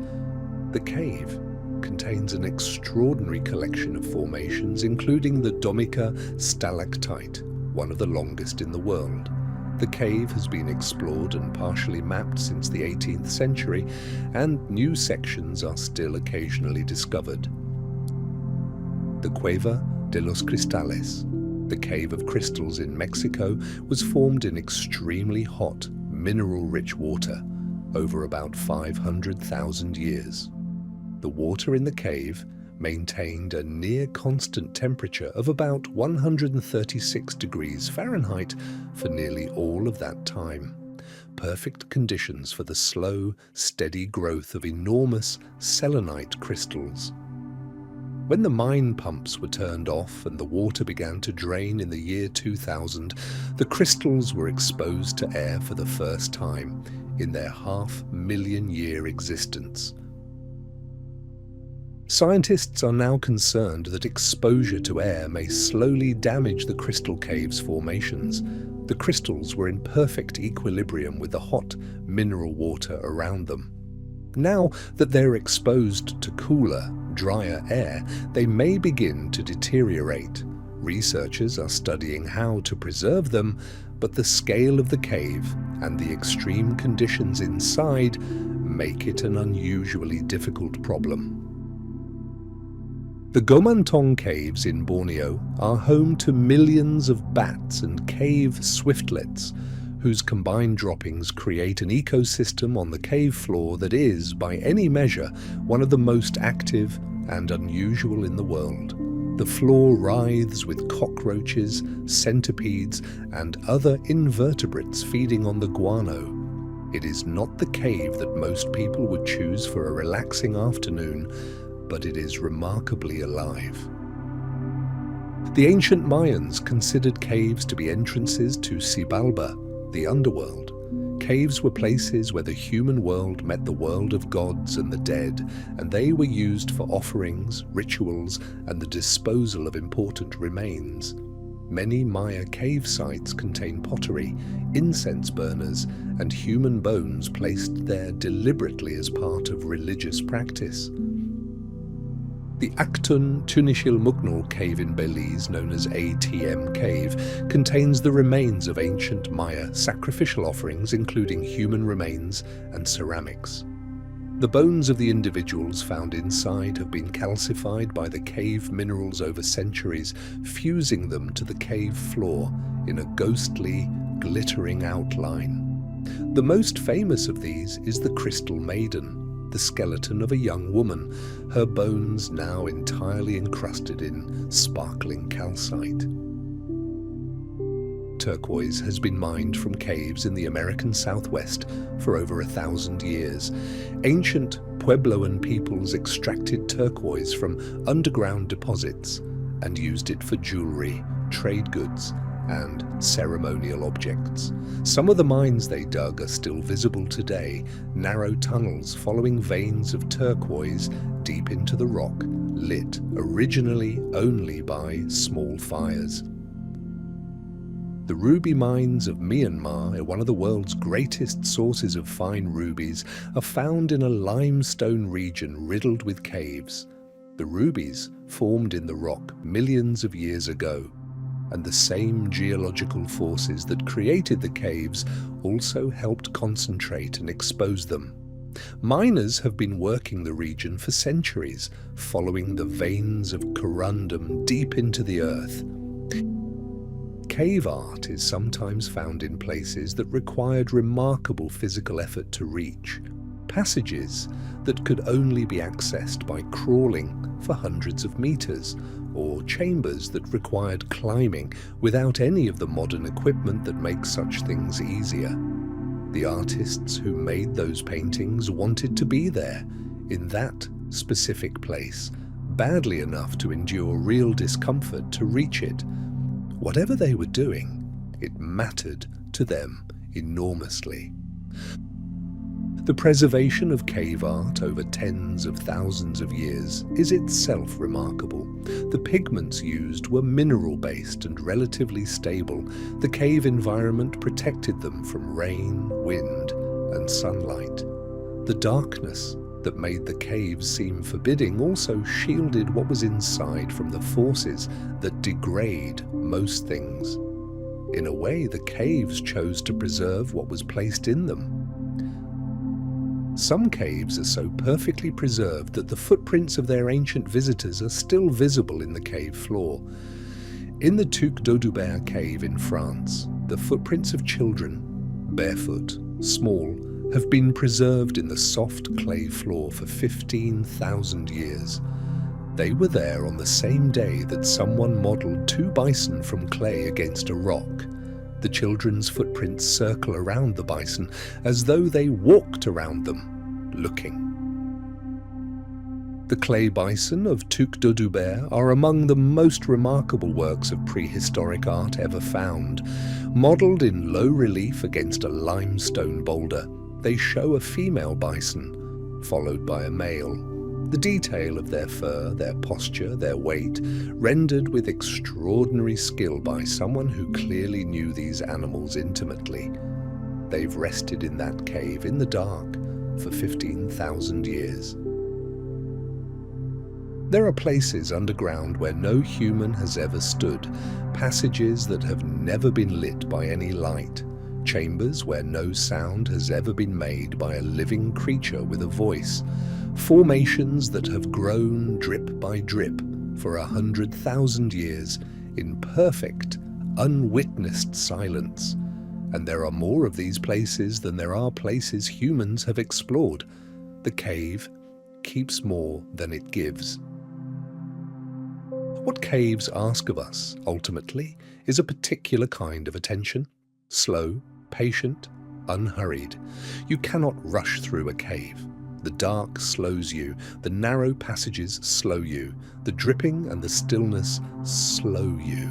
The cave contains an extraordinary collection of formations, including the Domica stalactite, one of the longest in the world. The cave has been explored and partially mapped since the 18th century, and new sections are still occasionally discovered. The Cueva de los Cristales, the Cave of Crystals in Mexico, was formed in extremely hot, mineral-rich water over about 500,000 years. The water in the cave maintained a near-constant temperature of about 136 degrees Fahrenheit for nearly all of that time. Perfect conditions for the slow, steady growth of enormous selenite crystals. When the mine pumps were turned off and the water began to drain in the year 2000, the crystals were exposed to air for the first time in their half-million-year existence. Scientists are now concerned that exposure to air may slowly damage the crystal cave's formations. The crystals were in perfect equilibrium with the hot mineral water around them. Now that they're exposed to cooler, drier air, they may begin to deteriorate. Researchers are studying how to preserve them, but the scale of the cave and the extreme conditions inside make it an unusually difficult problem. The Gomantong Caves in Borneo are home to millions of bats and cave swiftlets, whose combined droppings create an ecosystem on the cave floor that is, by any measure, one of the most active and unusual in the world. The floor writhes with cockroaches, centipedes, and other invertebrates feeding on the guano. It is not the cave that most people would choose for a relaxing afternoon, but it is remarkably alive. The ancient Mayans considered caves to be entrances to Xibalba, the underworld. Caves were places where the human world met the world of gods and the dead, and they were used for offerings, rituals, and the disposal of important remains. Many Maya cave sites contain pottery, incense burners, and human bones placed there deliberately as part of religious practice. The Aktun Tunishil Muknal cave in Belize, known as ATM Cave, contains the remains of ancient Maya sacrificial offerings, including human remains and ceramics. The bones of the individuals found inside have been calcified by the cave minerals over centuries, fusing them to the cave floor in a ghostly, glittering outline. The most famous of these is the Crystal Maiden, the skeleton of a young woman, her bones now entirely encrusted in sparkling calcite. Turquoise has been mined from caves in the American Southwest for over 1,000 years. Ancient Puebloan peoples extracted turquoise from underground deposits and used it for jewelry, trade goods, and ceremonial objects. Some of the mines they dug are still visible today, narrow tunnels following veins of turquoise deep into the rock, lit originally only by small fires. The ruby mines of Myanmar, one of the world's greatest sources of fine rubies, are found in a limestone region riddled with caves. The rubies formed in the rock millions of years ago. and the same geological forces that created the caves also helped concentrate and expose them. Miners have been working the region for centuries, following the veins of corundum deep into the earth. Cave art is sometimes found in places that required remarkable physical effort to reach, passages that could only be accessed by crawling for hundreds of meters, or chambers that required climbing without any of the modern equipment that makes such things easier. The artists who made those paintings wanted to be there, in that specific place, badly enough to endure real discomfort to reach it. Whatever they were doing, it mattered to them enormously. The preservation of cave art over tens of thousands of years is itself remarkable. The pigments used were mineral-based and relatively stable. The cave environment protected them from rain, wind, and sunlight. The darkness that made the caves seem forbidding also shielded what was inside from the forces that degrade most things. In a way, the caves chose to preserve what was placed in them. Some caves are so perfectly preserved that the footprints of their ancient visitors are still visible in the cave floor. In the Tuc d'Audubert cave in France, the footprints of children, barefoot, small, have been preserved in the soft clay floor for 15,000 years. They were there on the same day that someone modelled 2 bison from clay against a rock. The children's footprints circle around the bison as though they walked around them, looking. The clay bison of Tuc d'Audubert are among the most remarkable works of prehistoric art ever found. Modelled in low relief against a limestone boulder, they show a female bison, followed by a male. The detail of their fur, their posture, their weight, rendered with extraordinary skill by someone who clearly knew these animals intimately. They've rested in that cave in the dark for 15,000 years. There are places underground where no human has ever stood, passages that have never been lit by any light, chambers where no sound has ever been made by a living creature with a voice, formations that have grown drip by drip for 100,000 years in perfect, unwitnessed silence. And there are more of these places than there are places humans have explored. The cave keeps more than it gives. What caves ask of us, ultimately, is a particular kind of attention. Slow, patient, unhurried. You cannot rush through a cave. The dark slows you, the narrow passages slow you, the dripping and the stillness slow you.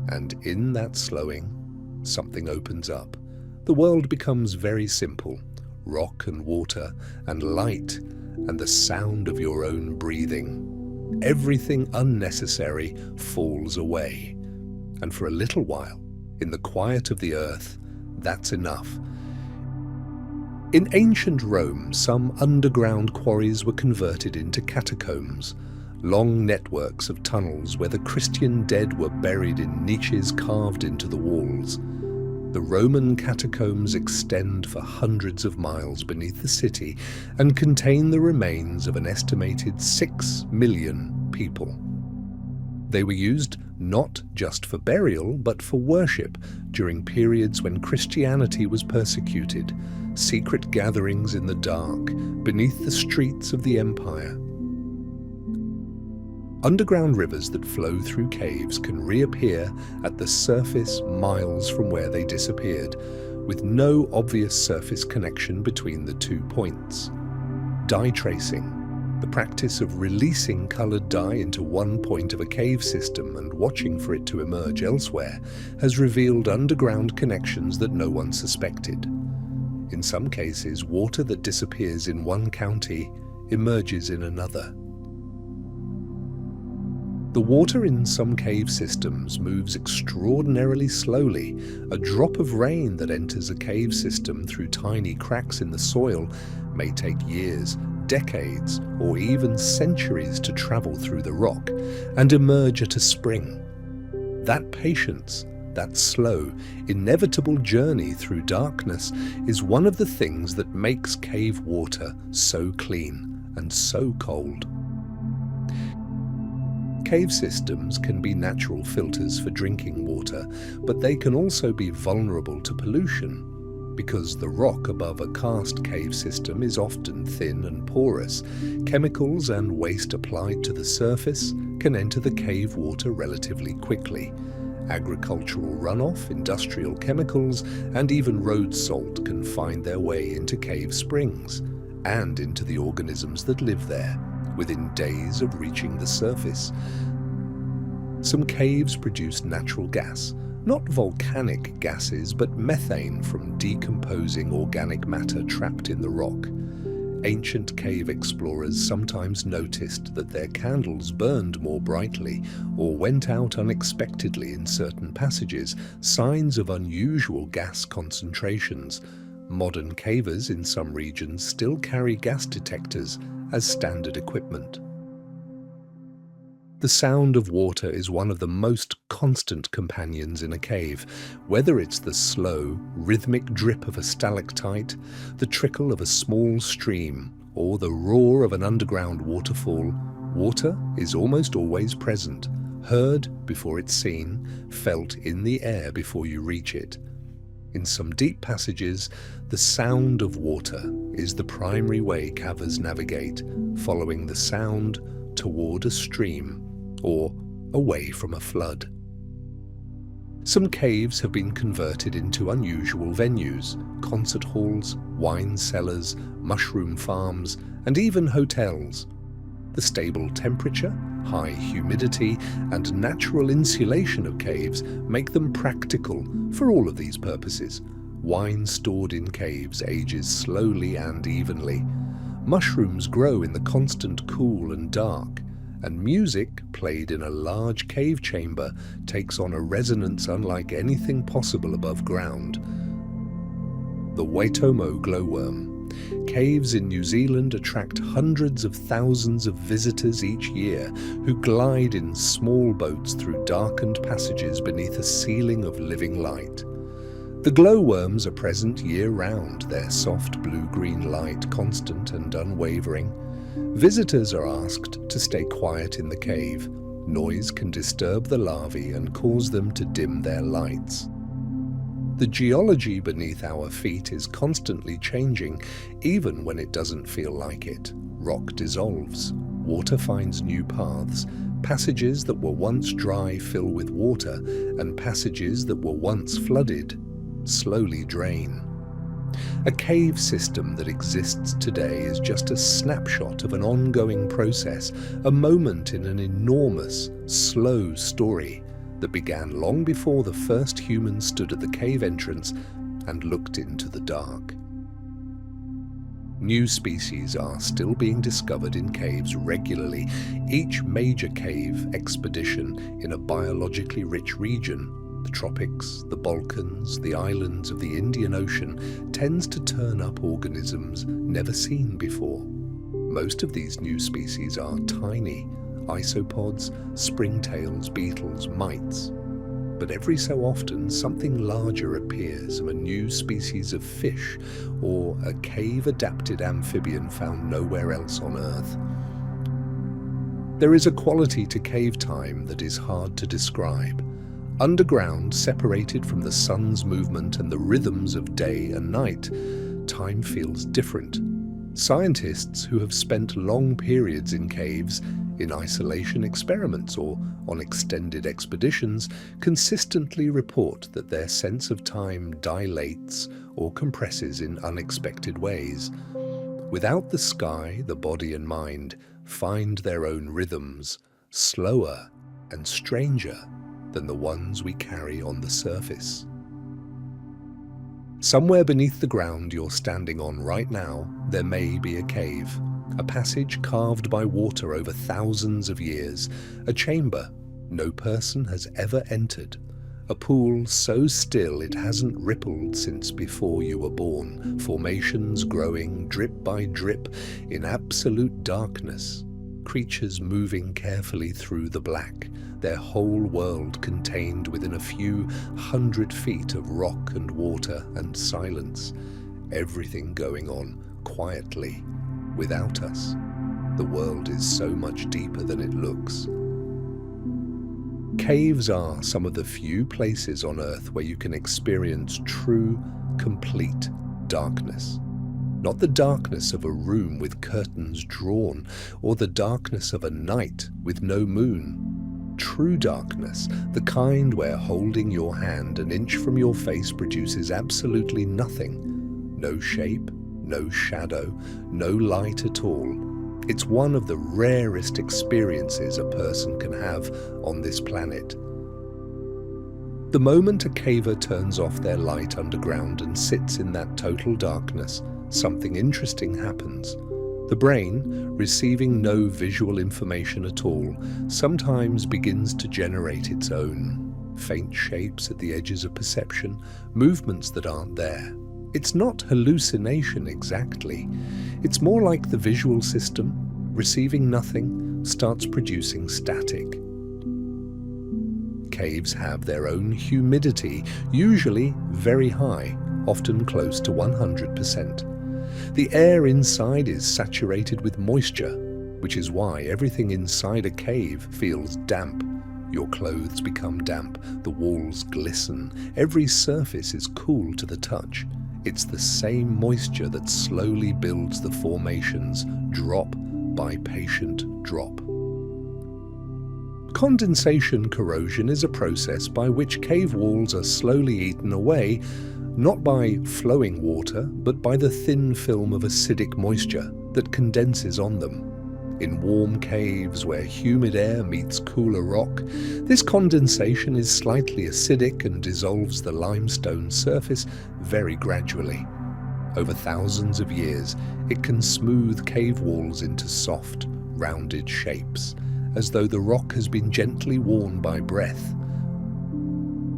And in that slowing, something opens up. The world becomes very simple. Rock and water and light and the sound of your own breathing. Everything unnecessary falls away. And for a little while, in the quiet of the earth, that's enough. In ancient Rome, some underground quarries were converted into catacombs, long networks of tunnels where the Christian dead were buried in niches carved into the walls. The Roman catacombs extend for hundreds of miles beneath the city and contain the remains of an estimated 6 million people. They were used not just for burial, but for worship during periods when Christianity was persecuted, secret gatherings in the dark beneath the streets of the empire. Underground rivers that flow through caves can reappear at the surface miles from where they disappeared, with no obvious surface connection between the 2 points. Dye tracing, the practice of releasing colored dye into one point of a cave system and watching for it to emerge elsewhere, has revealed underground connections that no one suspected. In some cases, water that disappears in one county emerges in another. The water in some cave systems moves extraordinarily slowly. A drop of rain that enters a cave system through tiny cracks in the soil may take years, decades, or even centuries to travel through the rock and emerge at a spring. That patience, that slow, inevitable journey through darkness is one of the things that makes cave water so clean and so cold. Cave systems can be natural filters for drinking water, but they can also be vulnerable to pollution. Because the rock above a karst cave system is often thin and porous, chemicals and waste applied to the surface can enter the cave water relatively quickly. Agricultural runoff, industrial chemicals, and even road salt can find their way into cave springs and into the organisms that live there within days of reaching the surface. Some caves produce natural gas, not volcanic gases, but methane from decomposing organic matter trapped in the rock. Ancient cave explorers sometimes noticed that their candles burned more brightly or went out unexpectedly in certain passages, signs of unusual gas concentrations. Modern cavers in some regions still carry gas detectors as standard equipment. The sound of water is one of the most constant companions in a cave, whether it's the slow, rhythmic drip of a stalactite, the trickle of a small stream, or the roar of an underground waterfall. Water is almost always present, heard before it's seen, felt in the air before you reach it. In some deep passages, the sound of water is the primary way cavers navigate, following the sound toward a stream or away from a flood. Some caves have been converted into unusual venues: concert halls, wine cellars, mushroom farms, and even hotels. The stable temperature, high humidity, and natural insulation of caves make them practical for all of these purposes. Wine stored in caves ages slowly and evenly. Mushrooms grow in the constant cool and dark, and music played in a large cave chamber takes on a resonance unlike anything possible above ground. The Waitomo glowworm. Caves in New Zealand attract hundreds of thousands of visitors each year who glide in small boats through darkened passages beneath a ceiling of living light. The glowworms are present year-round, their soft blue-green light constant and unwavering. Visitors are asked to stay quiet in the cave. Noise can disturb the larvae and cause them to dim their lights. The geology beneath our feet is constantly changing, even when it doesn't feel like it. Rock dissolves, water finds new paths, passages that were once dry fill with water, and passages that were once flooded slowly drain. A cave system that exists today is just a snapshot of an ongoing process, a moment in an enormous, slow story that began long before the first humans stood at the cave entrance and looked into the dark. New species are still being discovered in caves regularly. Each major cave expedition in a biologically rich region, the tropics, the Balkans, the islands of the Indian Ocean, tends to turn up organisms never seen before. Most of these new species are tiny: isopods, springtails, beetles, mites. But every so often something larger appears, a new species of fish or a cave-adapted amphibian found nowhere else on Earth. There is a quality to cave time that is hard to describe. Underground, separated from the sun's movement and the rhythms of day and night, time feels different. Scientists who have spent long periods in caves, in isolation experiments or on extended expeditions, consistently report that their sense of time dilates or compresses in unexpected ways. Without the sky, the body and mind find their own rhythms, slower and stranger than the ones we carry on the surface. Somewhere beneath the ground you're standing on right now, there may be a cave, a passage carved by water over thousands of years, a chamber no person has ever entered, a pool so still it hasn't rippled since before you were born, formations growing drip by drip in absolute darkness, creatures moving carefully through the black, their whole world contained within a few 100 feet of rock and water and silence, everything going on quietly, without us. The world is so much deeper than it looks. Caves are some of the few places on Earth where you can experience true, complete darkness. Not the darkness of a room with curtains drawn, or the darkness of a night with no moon. True darkness, the kind where holding your hand an inch from your face produces absolutely nothing. No shape, no shadow, no light at all. It's one of the rarest experiences a person can have on this planet. The moment a caver turns off their light underground and sits in that total darkness, something interesting happens. The brain, receiving no visual information at all, sometimes begins to generate its own. Faint shapes at the edges of perception, movements that aren't there. It's not hallucination exactly. It's more like the visual system, receiving nothing, starts producing static. Caves have their own humidity, usually very high, often close to 100%. The air inside is saturated with moisture, which is why everything inside a cave feels damp. Your clothes become damp, the walls glisten, every surface is cool to the touch. It's the same moisture that slowly builds the formations, drop by patient drop. Condensation corrosion is a process by which cave walls are slowly eaten away, not by flowing water, but by the thin film of acidic moisture that condenses on them. In warm caves where humid air meets cooler rock, this condensation is slightly acidic and dissolves the limestone surface very gradually. Over thousands of years, it can smooth cave walls into soft, rounded shapes, as though the rock has been gently worn by breath.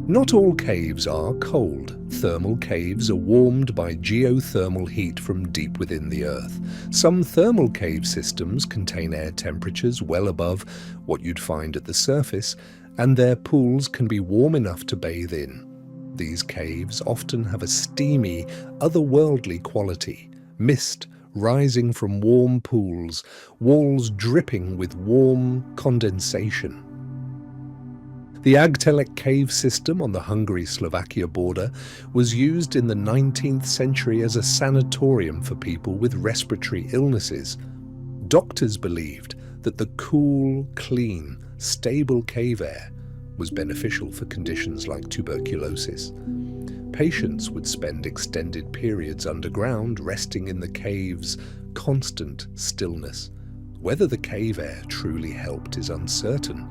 Not all caves are cold. Thermal caves are warmed by geothermal heat from deep within the earth. Some thermal cave systems contain air temperatures well above what you'd find at the surface, and their pools can be warm enough to bathe in. These caves often have a steamy, otherworldly quality, mist rising from warm pools, walls dripping with warm condensation. The Agtelek cave system on the Hungary-Slovakia border was used in the 19th century as a sanatorium for people with respiratory illnesses. Doctors believed that the cool, clean, stable cave air was beneficial for conditions like tuberculosis. Patients would spend extended periods underground, resting in the cave's constant stillness. Whether the cave air truly helped is uncertain,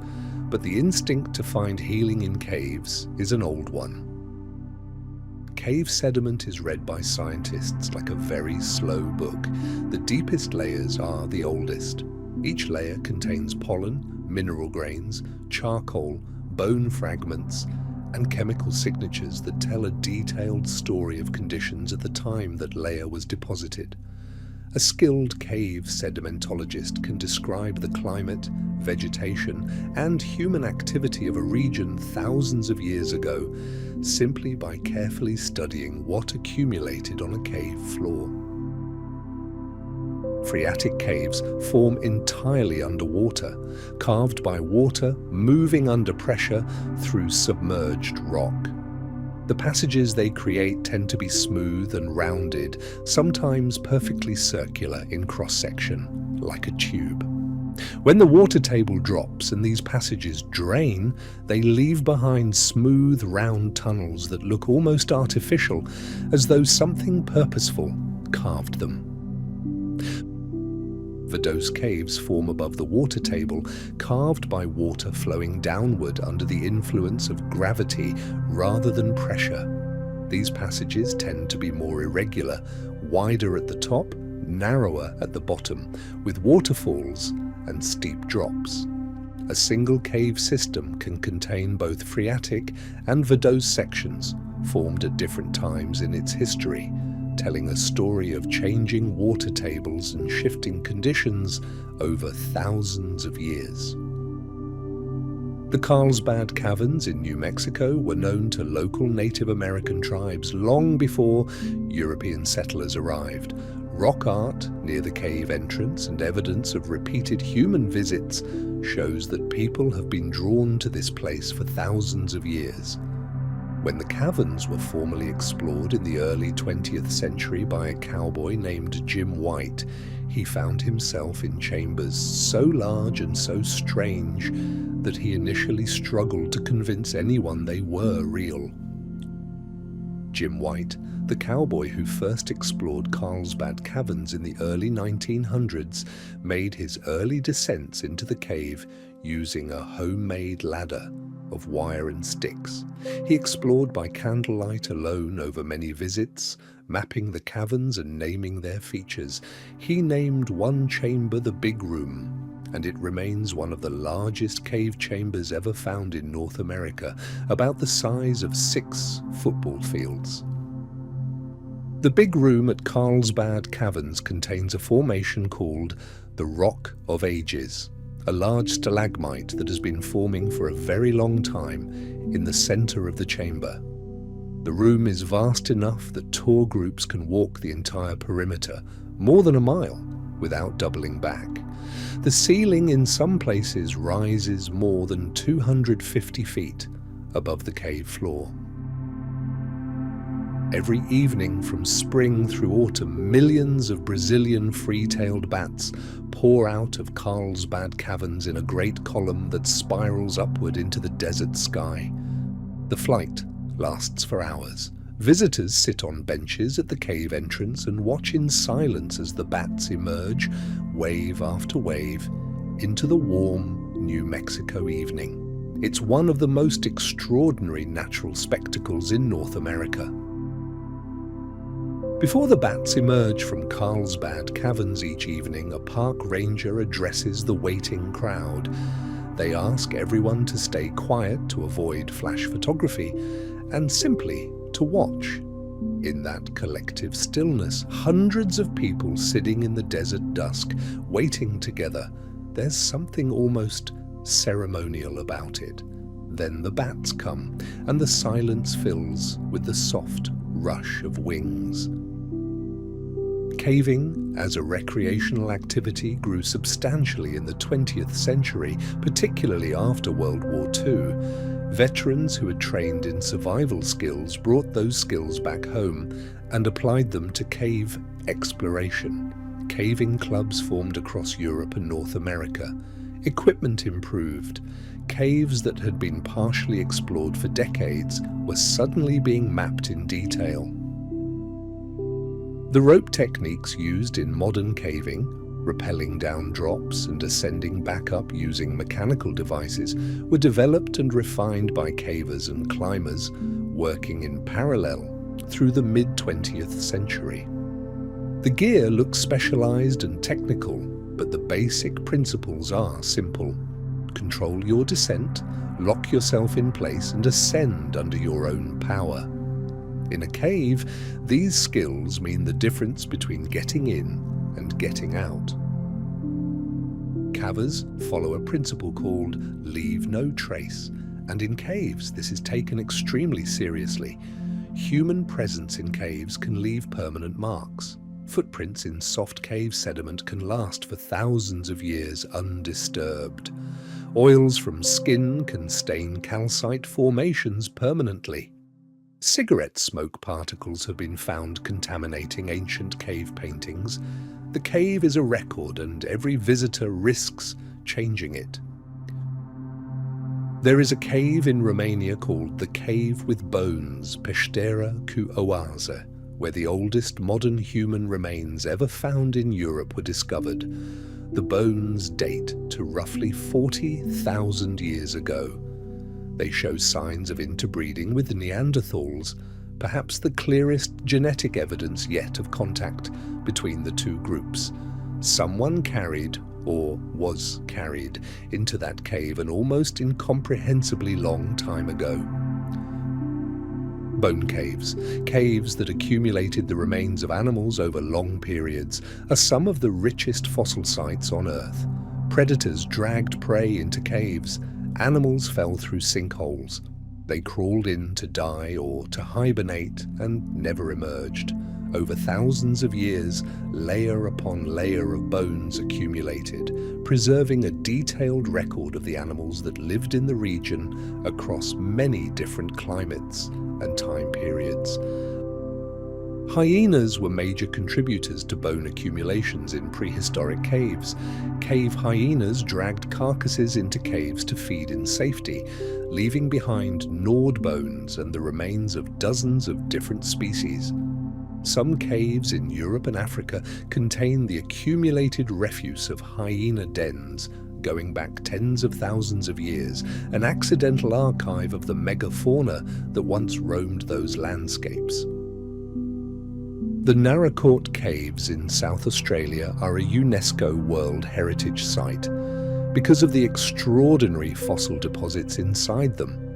but the instinct to find healing in caves is an old one. Cave sediment is read by scientists like a very slow book. The deepest layers are the oldest. Each layer contains pollen, mineral grains, charcoal, bone fragments, and chemical signatures that tell a detailed story of conditions at the time that layer was deposited. A skilled cave sedimentologist can describe the climate, vegetation, and human activity of a region thousands of years ago simply by carefully studying what accumulated on a cave floor. Phreatic caves form entirely underwater, carved by water moving under pressure through submerged rock. The passages they create tend to be smooth and rounded, sometimes perfectly circular in cross-section, like a tube. When the water table drops and these passages drain, they leave behind smooth, round tunnels that look almost artificial, as though something purposeful carved them. Vadose caves form above the water table, carved by water flowing downward under the influence of gravity rather than pressure. These passages tend to be more irregular, wider at the top, narrower at the bottom, with waterfalls and steep drops. A single cave system can contain both phreatic and vadose sections, formed at different times in its history, telling a story of changing water tables and shifting conditions over thousands of years. The Carlsbad Caverns in New Mexico were known to local Native American tribes long before European settlers arrived. Rock art near the cave entrance and evidence of repeated human visits shows that people have been drawn to this place for thousands of years. When the caverns were formally explored in the early 20th century by a cowboy named Jim White, he found himself in chambers so large and so strange that he initially struggled to convince anyone they were real. Jim White, the cowboy who first explored Carlsbad Caverns in the early 1900s, made his early descents into the cave using a homemade ladder of wire and sticks. He explored by candlelight alone over many visits, mapping the caverns and naming their features. He named one chamber the Big Room, and it remains one of the largest cave chambers ever found in North America, about the size of 6 football fields. The Big Room at Carlsbad Caverns contains a formation called the Rock of Ages, a large stalagmite that has been forming for a very long time in the center of the chamber. The room is vast enough that tour groups can walk the entire perimeter, more than a mile, without doubling back. The ceiling in some places rises more than 250 feet above the cave floor. Every evening from spring through autumn, millions of Brazilian free-tailed bats pour out of Carlsbad Caverns in a great column that spirals upward into the desert sky. The flight lasts for hours. Visitors sit on benches at the cave entrance and watch in silence as the bats emerge, wave after wave, into the warm New Mexico evening. It's one of the most extraordinary natural spectacles in North America. Before the bats emerge from Carlsbad Caverns each evening, a park ranger addresses the waiting crowd. They ask everyone to stay quiet to avoid flash photography and simply to watch. In that collective stillness, hundreds of people sitting in the desert dusk, waiting together. There's something almost ceremonial about it. Then the bats come, and the silence fills with the soft rush of wings. Caving as a recreational activity grew substantially in the 20th century, particularly after World War II. Veterans who had trained in survival skills brought those skills back home and applied them to cave exploration. Caving clubs formed across Europe and North America. Equipment improved. Caves that had been partially explored for decades were suddenly being mapped in detail. The rope techniques used in modern caving, rappelling down drops and ascending back up using mechanical devices, were developed and refined by cavers and climbers working in parallel through the mid-20th century. The gear looks specialized and technical, but the basic principles are simple. Control your descent, lock yourself in place, and ascend under your own power. In a cave, these skills mean the difference between getting in and getting out. Cavers follow a principle called leave no trace, and in caves this is taken extremely seriously. Human presence in caves can leave permanent marks. Footprints in soft cave sediment can last for thousands of years undisturbed. Oils from skin can stain calcite formations permanently. Cigarette smoke particles have been found contaminating ancient cave paintings. The cave is a record, and every visitor risks changing it. There is a cave in Romania called the Cave with Bones, Peștera cu Oase, where the oldest modern human remains ever found in Europe were discovered. The bones date to roughly 40,000 years ago. They show signs of interbreeding with the Neanderthals, perhaps the clearest genetic evidence yet of contact between the two groups. Someone carried, or was carried, into that cave an almost incomprehensibly long time ago. Bone caves, caves that accumulated the remains of animals over long periods, are some of the richest fossil sites on Earth. Predators dragged prey into caves. Animals fell through sinkholes. They crawled in to die or to hibernate and never emerged. Over thousands of years, layer upon layer of bones accumulated, preserving a detailed record of the animals that lived in the region across many different climates and time periods. Hyenas were major contributors to bone accumulations in prehistoric caves. Cave hyenas dragged carcasses into caves to feed in safety, leaving behind gnawed bones and the remains of dozens of different species. Some caves in Europe and Africa contain the accumulated refuse of hyena dens, going back tens of thousands of years, an accidental archive of the megafauna that once roamed those landscapes. The Naracoorte Caves in South Australia are a UNESCO World Heritage Site because of the extraordinary fossil deposits inside them.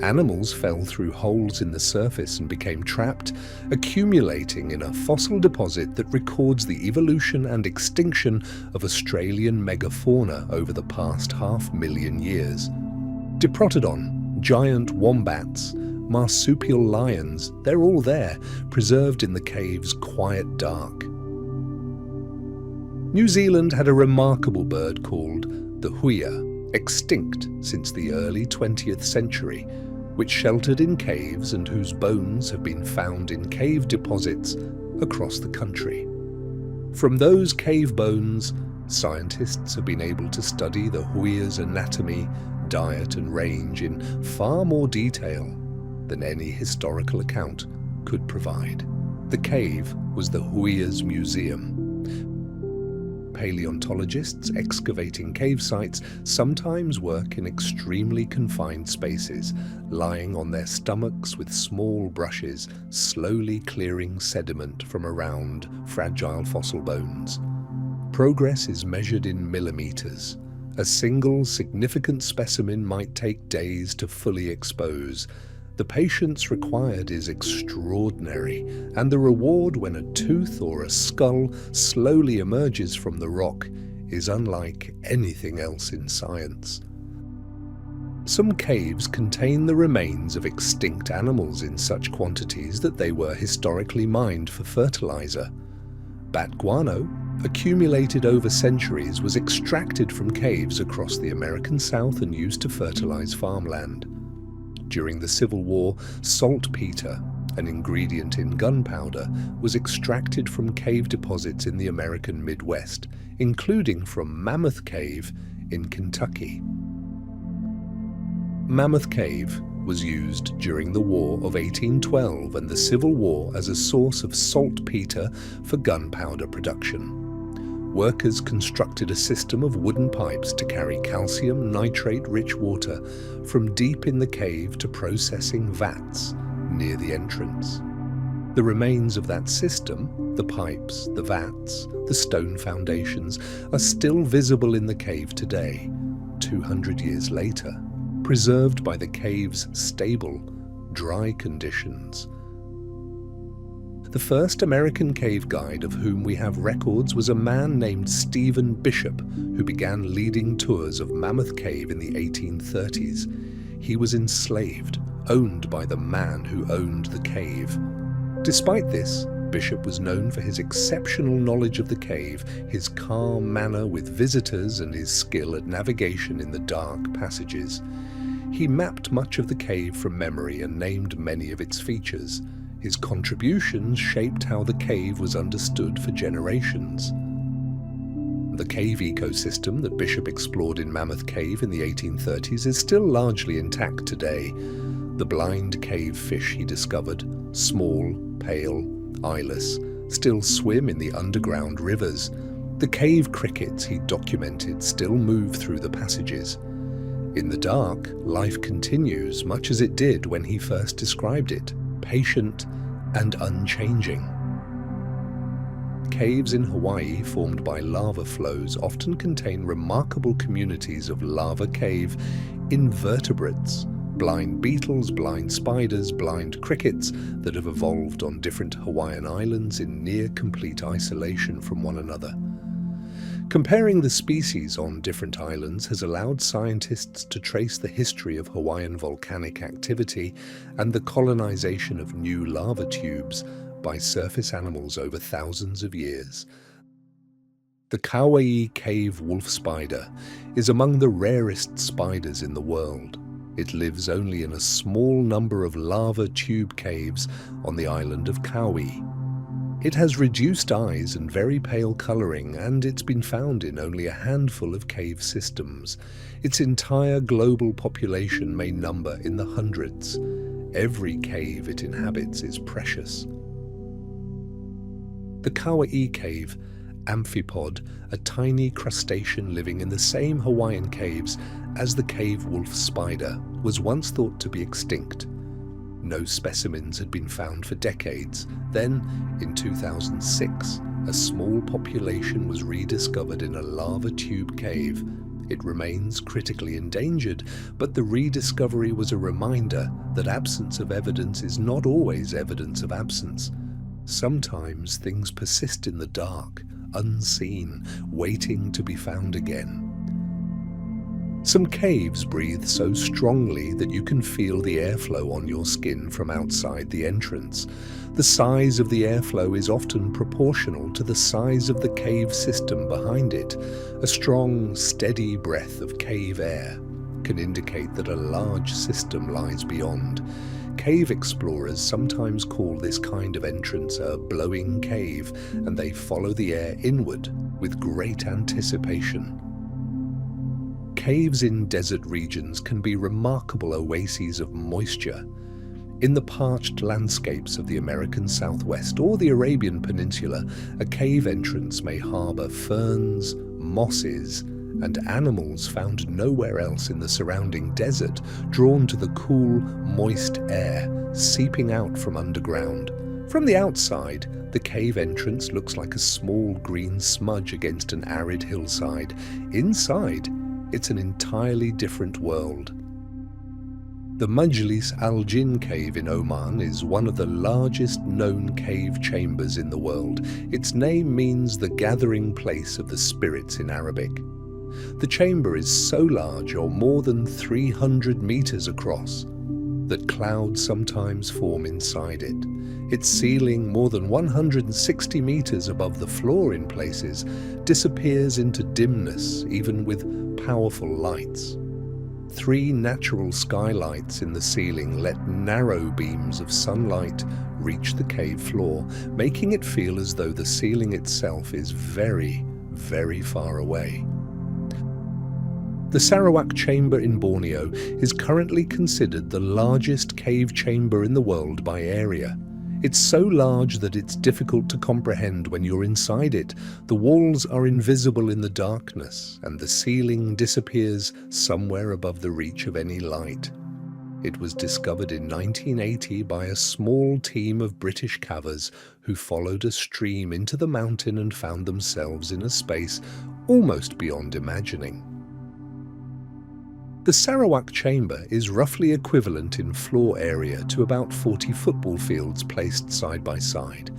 Animals fell through holes in the surface and became trapped, accumulating in a fossil deposit that records the evolution and extinction of Australian megafauna over the past 500,000 years. Diprotodon, giant wombats, marsupial lions, they're all there, preserved in the cave's quiet dark. New Zealand had a remarkable bird called the huia, extinct since the early 20th century, which sheltered in caves and whose bones have been found in cave deposits across the country. From those cave bones, scientists have been able to study the huia's anatomy, diet and range in far more detail than any historical account could provide. The cave was the huia's museum. Paleontologists excavating cave sites sometimes work in extremely confined spaces, lying on their stomachs with small brushes, slowly clearing sediment from around fragile fossil bones. Progress is measured in millimeters. A single significant specimen might take days to fully expose. The patience required is extraordinary, and the reward when a tooth or a skull slowly emerges from the rock is unlike anything else in science. Some caves contain the remains of extinct animals in such quantities that they were historically mined for fertilizer. Bat guano, accumulated over centuries, was extracted from caves across the American South and used to fertilize farmland. During the Civil War, saltpeter, an ingredient in gunpowder, was extracted from cave deposits in the American Midwest, including from Mammoth Cave in Kentucky. Mammoth Cave was used during the War of 1812 and the Civil War as a source of saltpeter for gunpowder production. Workers constructed a system of wooden pipes to carry calcium nitrate-rich water from deep in the cave to processing vats near the entrance. The remains of that system, the pipes, the vats, the stone foundations, are still visible in the cave today, 200 years later, preserved by the cave's stable, dry conditions. The first American cave guide of whom we have records was a man named Stephen Bishop, who began leading tours of Mammoth Cave in the 1830s. He was enslaved, owned by the man who owned the cave. Despite this, Bishop was known for his exceptional knowledge of the cave, his calm manner with visitors, and his skill at navigation in the dark passages. He mapped much of the cave from memory and named many of its features. His contributions shaped how the cave was understood for generations. The cave ecosystem that Bishop explored in Mammoth Cave in the 1830s is still largely intact today. The blind cave fish he discovered, small, pale, eyeless, still swim in the underground rivers. The cave crickets he documented still move through the passages. In the dark, life continues much as it did when he first described it, patient and unchanging. Caves in Hawaii formed by lava flows often contain remarkable communities of lava cave invertebrates, Blind beetles, blind spiders, blind crickets that have evolved on different Hawaiian islands in near-complete isolation from one another. Comparing the species on different islands has allowed scientists to trace the history of Hawaiian volcanic activity and the colonization of new lava tubes by surface animals over thousands of years. The Kauai cave wolf spider is among the rarest spiders in the world. It lives only in a small number of lava tube caves on the island of Kauai. It has reduced eyes and very pale coloring, and it's been found in only a handful of cave systems. Its entire global population may number in the hundreds. Every cave it inhabits is precious. The Kauai cave amphipod, a tiny crustacean living in the same Hawaiian caves as the cave wolf spider, was once thought to be extinct. No specimens had been found for decades. Then, in 2006, a small population was rediscovered in a lava tube cave. It remains critically endangered, but the rediscovery was a reminder that absence of evidence is not always evidence of absence. Sometimes things persist in the dark, unseen, waiting to be found again. Some caves breathe so strongly that you can feel the airflow on your skin from outside the entrance. The size of the airflow is often proportional to the size of the cave system behind it. A strong, steady breath of cave air can indicate that a large system lies beyond. Cave explorers sometimes call this kind of entrance a blowing cave, and they follow the air inward with great anticipation. Caves in desert regions can be remarkable oases of moisture. In the parched landscapes of the American Southwest or the Arabian Peninsula, a cave entrance may harbour ferns, mosses, and animals found nowhere else in the surrounding desert, drawn to the cool, moist air seeping out from underground. From the outside, the cave entrance looks like a small green smudge against an arid hillside. Inside, it's an entirely different world. The Majlis al-Jinn cave in Oman is one of the largest known cave chambers in the world. Its name means the gathering place of the spirits in Arabic. The chamber is so large, or more than 300 meters across, that clouds sometimes form inside it. Its ceiling, more than 160 meters above the floor in places, disappears into dimness even with powerful lights. 3 natural skylights in the ceiling let narrow beams of sunlight reach the cave floor, making it feel as though the ceiling itself is very, very far away. The Sarawak Chamber in Borneo is currently considered the largest cave chamber in the world by area. It's so large that it's difficult to comprehend when you're inside it. The walls are invisible in the darkness, and the ceiling disappears somewhere above the reach of any light. It was discovered in 1980 by a small team of British cavers who followed a stream into the mountain and found themselves in a space almost beyond imagining. The Sarawak Chamber is roughly equivalent in floor area to about 40 football fields placed side by side.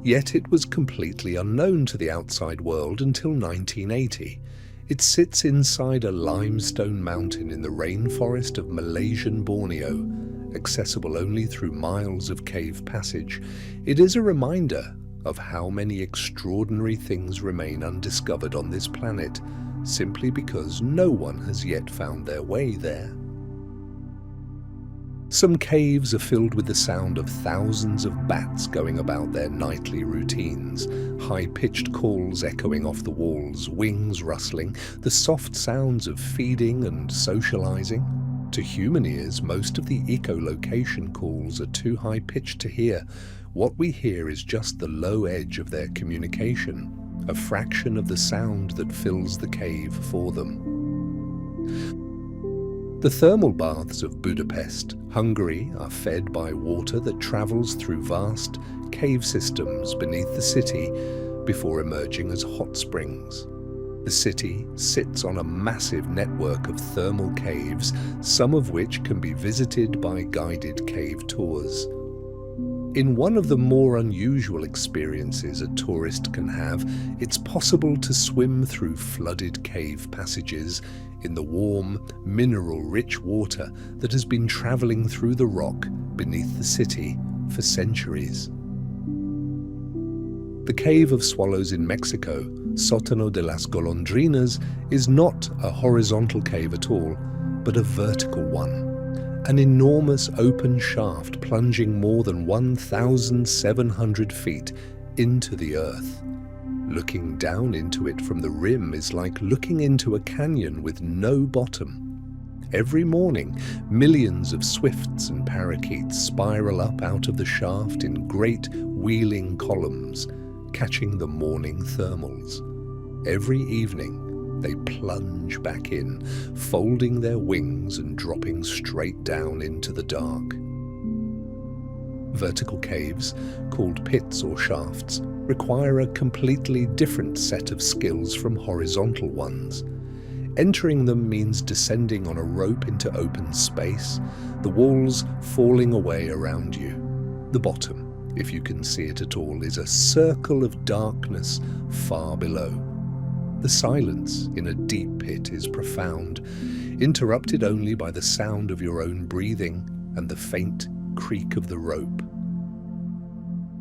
Yet it was completely unknown to the outside world until 1980. It sits inside a limestone mountain in the rainforest of Malaysian Borneo, accessible only through miles of cave passage. It is a reminder of how many extraordinary things remain undiscovered on this planet, simply because no one has yet found their way there. Some caves are filled with the sound of thousands of bats going about their nightly routines, high-pitched calls echoing off the walls, wings rustling, the soft sounds of feeding and socializing. To human ears, most of the echolocation calls are too high-pitched to hear. What we hear is just the low edge of their communication, a fraction of the sound that fills the cave for them. The thermal baths of Budapest, Hungary, are fed by water that travels through vast cave systems beneath the city before emerging as hot springs. The city sits on a massive network of thermal caves, some of which can be visited by guided cave tours. In one of the more unusual experiences a tourist can have, it's possible to swim through flooded cave passages in the warm, mineral-rich water that has been traveling through the rock beneath the city for centuries. The Cave of Swallows in Mexico, Sótano de las Golondrinas, is not a horizontal cave at all, but a vertical one. An enormous open shaft plunging more than 1,700 feet into the earth. Looking down into it from the rim is like looking into a canyon with no bottom. Every morning, millions of swifts and parakeets spiral up out of the shaft in great wheeling columns, catching the morning thermals. Every evening, they plunge back in, folding their wings and dropping straight down into the dark. Vertical caves, called pits or shafts, require a completely different set of skills from horizontal ones. Entering them means descending on a rope into open space, the walls falling away around you. The bottom, if you can see it at all, is a circle of darkness far below. The silence in a deep pit is profound, interrupted only by the sound of your own breathing and the faint creak of the rope.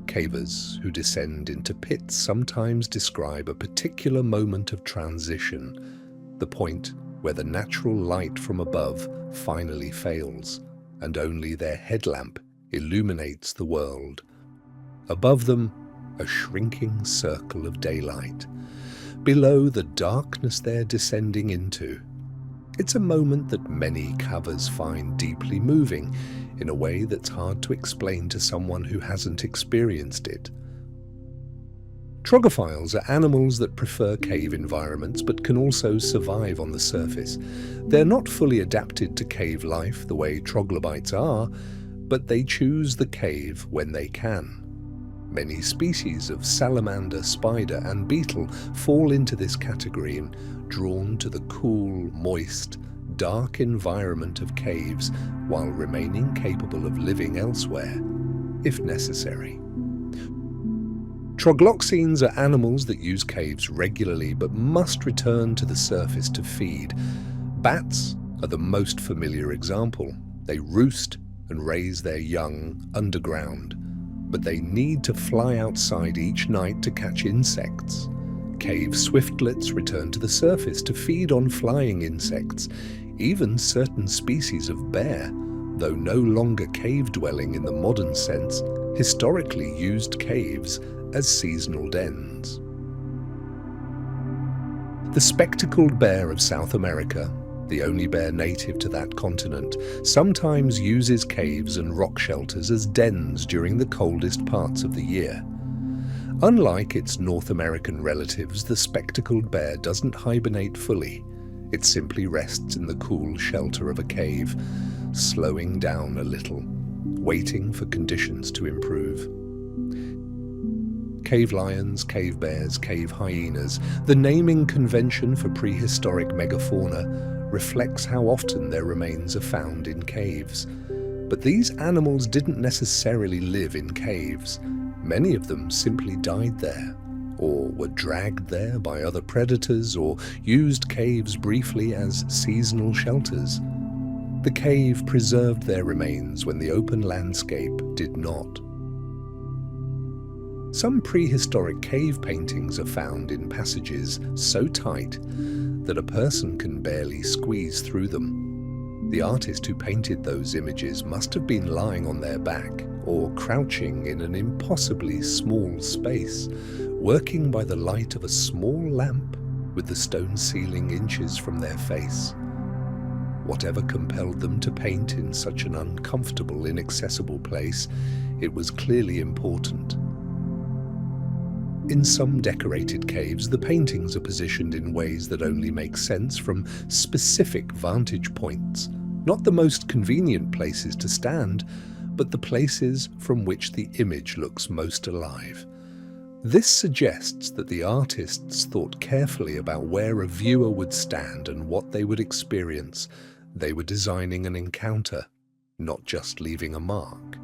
Cavers who descend into pits sometimes describe a particular moment of transition, the point where the natural light from above finally fails, and only their headlamp illuminates the world. Above them, a shrinking circle of daylight. Below, the darkness they're descending into. It's a moment that many cavers find deeply moving, in a way that's hard to explain to someone who hasn't experienced it. Trogophiles are animals that prefer cave environments but can also survive on the surface. They're not fully adapted to cave life the way troglobites are, but they choose the cave when they can. Many species of salamander, spider, and beetle fall into this category and drawn to the cool, moist, dark environment of caves while remaining capable of living elsewhere, if necessary. Trogloxines are animals that use caves regularly but must return to the surface to feed. Bats are the most familiar example. They roost and raise their young underground, but they need to fly outside each night to catch insects. Cave swiftlets return to the surface to feed on flying insects. Even certain species of bear, though no longer cave-dwelling in the modern sense, historically used caves as seasonal dens. The spectacled bear of South America, the only bear native to that continent, sometimes uses caves and rock shelters as dens during the coldest parts of the year. Unlike its North American relatives, the spectacled bear doesn't hibernate fully. It simply rests in the cool shelter of a cave, slowing down a little, waiting for conditions to improve. Cave lions, cave bears, cave hyenas, the naming convention for prehistoric megafauna reflects how often their remains are found in caves. But these animals didn't necessarily live in caves. Many of them simply died there, or were dragged there by other predators, or used caves briefly as seasonal shelters. The cave preserved their remains when the open landscape did not. Some prehistoric cave paintings are found in passages so tight that a person can barely squeeze through them. The artist who painted those images must have been lying on their back or crouching in an impossibly small space, working by the light of a small lamp with the stone ceiling inches from their face. Whatever compelled them to paint in such an uncomfortable, inaccessible place, it was clearly important. In some decorated caves, the paintings are positioned in ways that only make sense from specific vantage points, not the most convenient places to stand, but the places from which the image looks most alive. This suggests that the artists thought carefully about where a viewer would stand and what they would experience. They were designing an encounter, not just leaving a mark.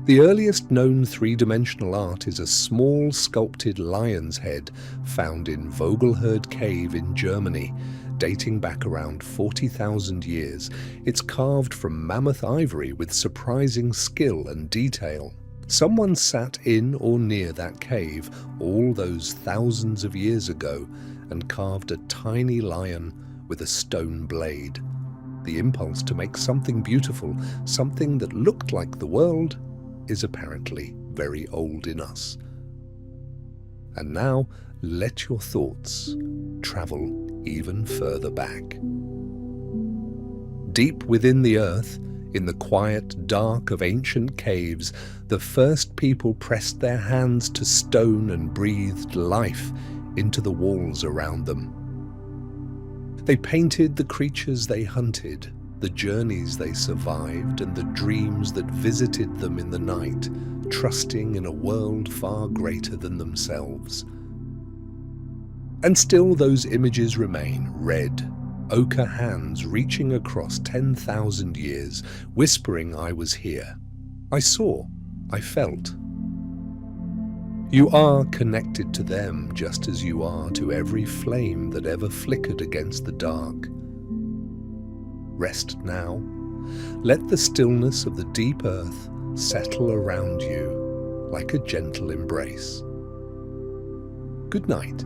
The earliest known three-dimensional art is a small sculpted lion's head found in Vogelherd Cave in Germany, dating back around 40,000 years. It's carved from mammoth ivory with surprising skill and detail. Someone sat in or near that cave all those thousands of years ago and carved a tiny lion with a stone blade. The impulse to make something beautiful, something that looked like the world, is apparently very old in us. And now, let your thoughts travel even further back. Deep within the earth, in the quiet dark of ancient caves, the first people pressed their hands to stone and breathed life into the walls around them. They painted the creatures they hunted, the journeys they survived, and the dreams that visited them in the night, trusting in a world far greater than themselves. And still those images remain, red, ochre hands reaching across 10,000 years, whispering I was here. I saw, I felt. You are connected to them just as you are to every flame that ever flickered against the dark. Rest now. Let the stillness of the deep earth settle around you like a gentle embrace. Good night.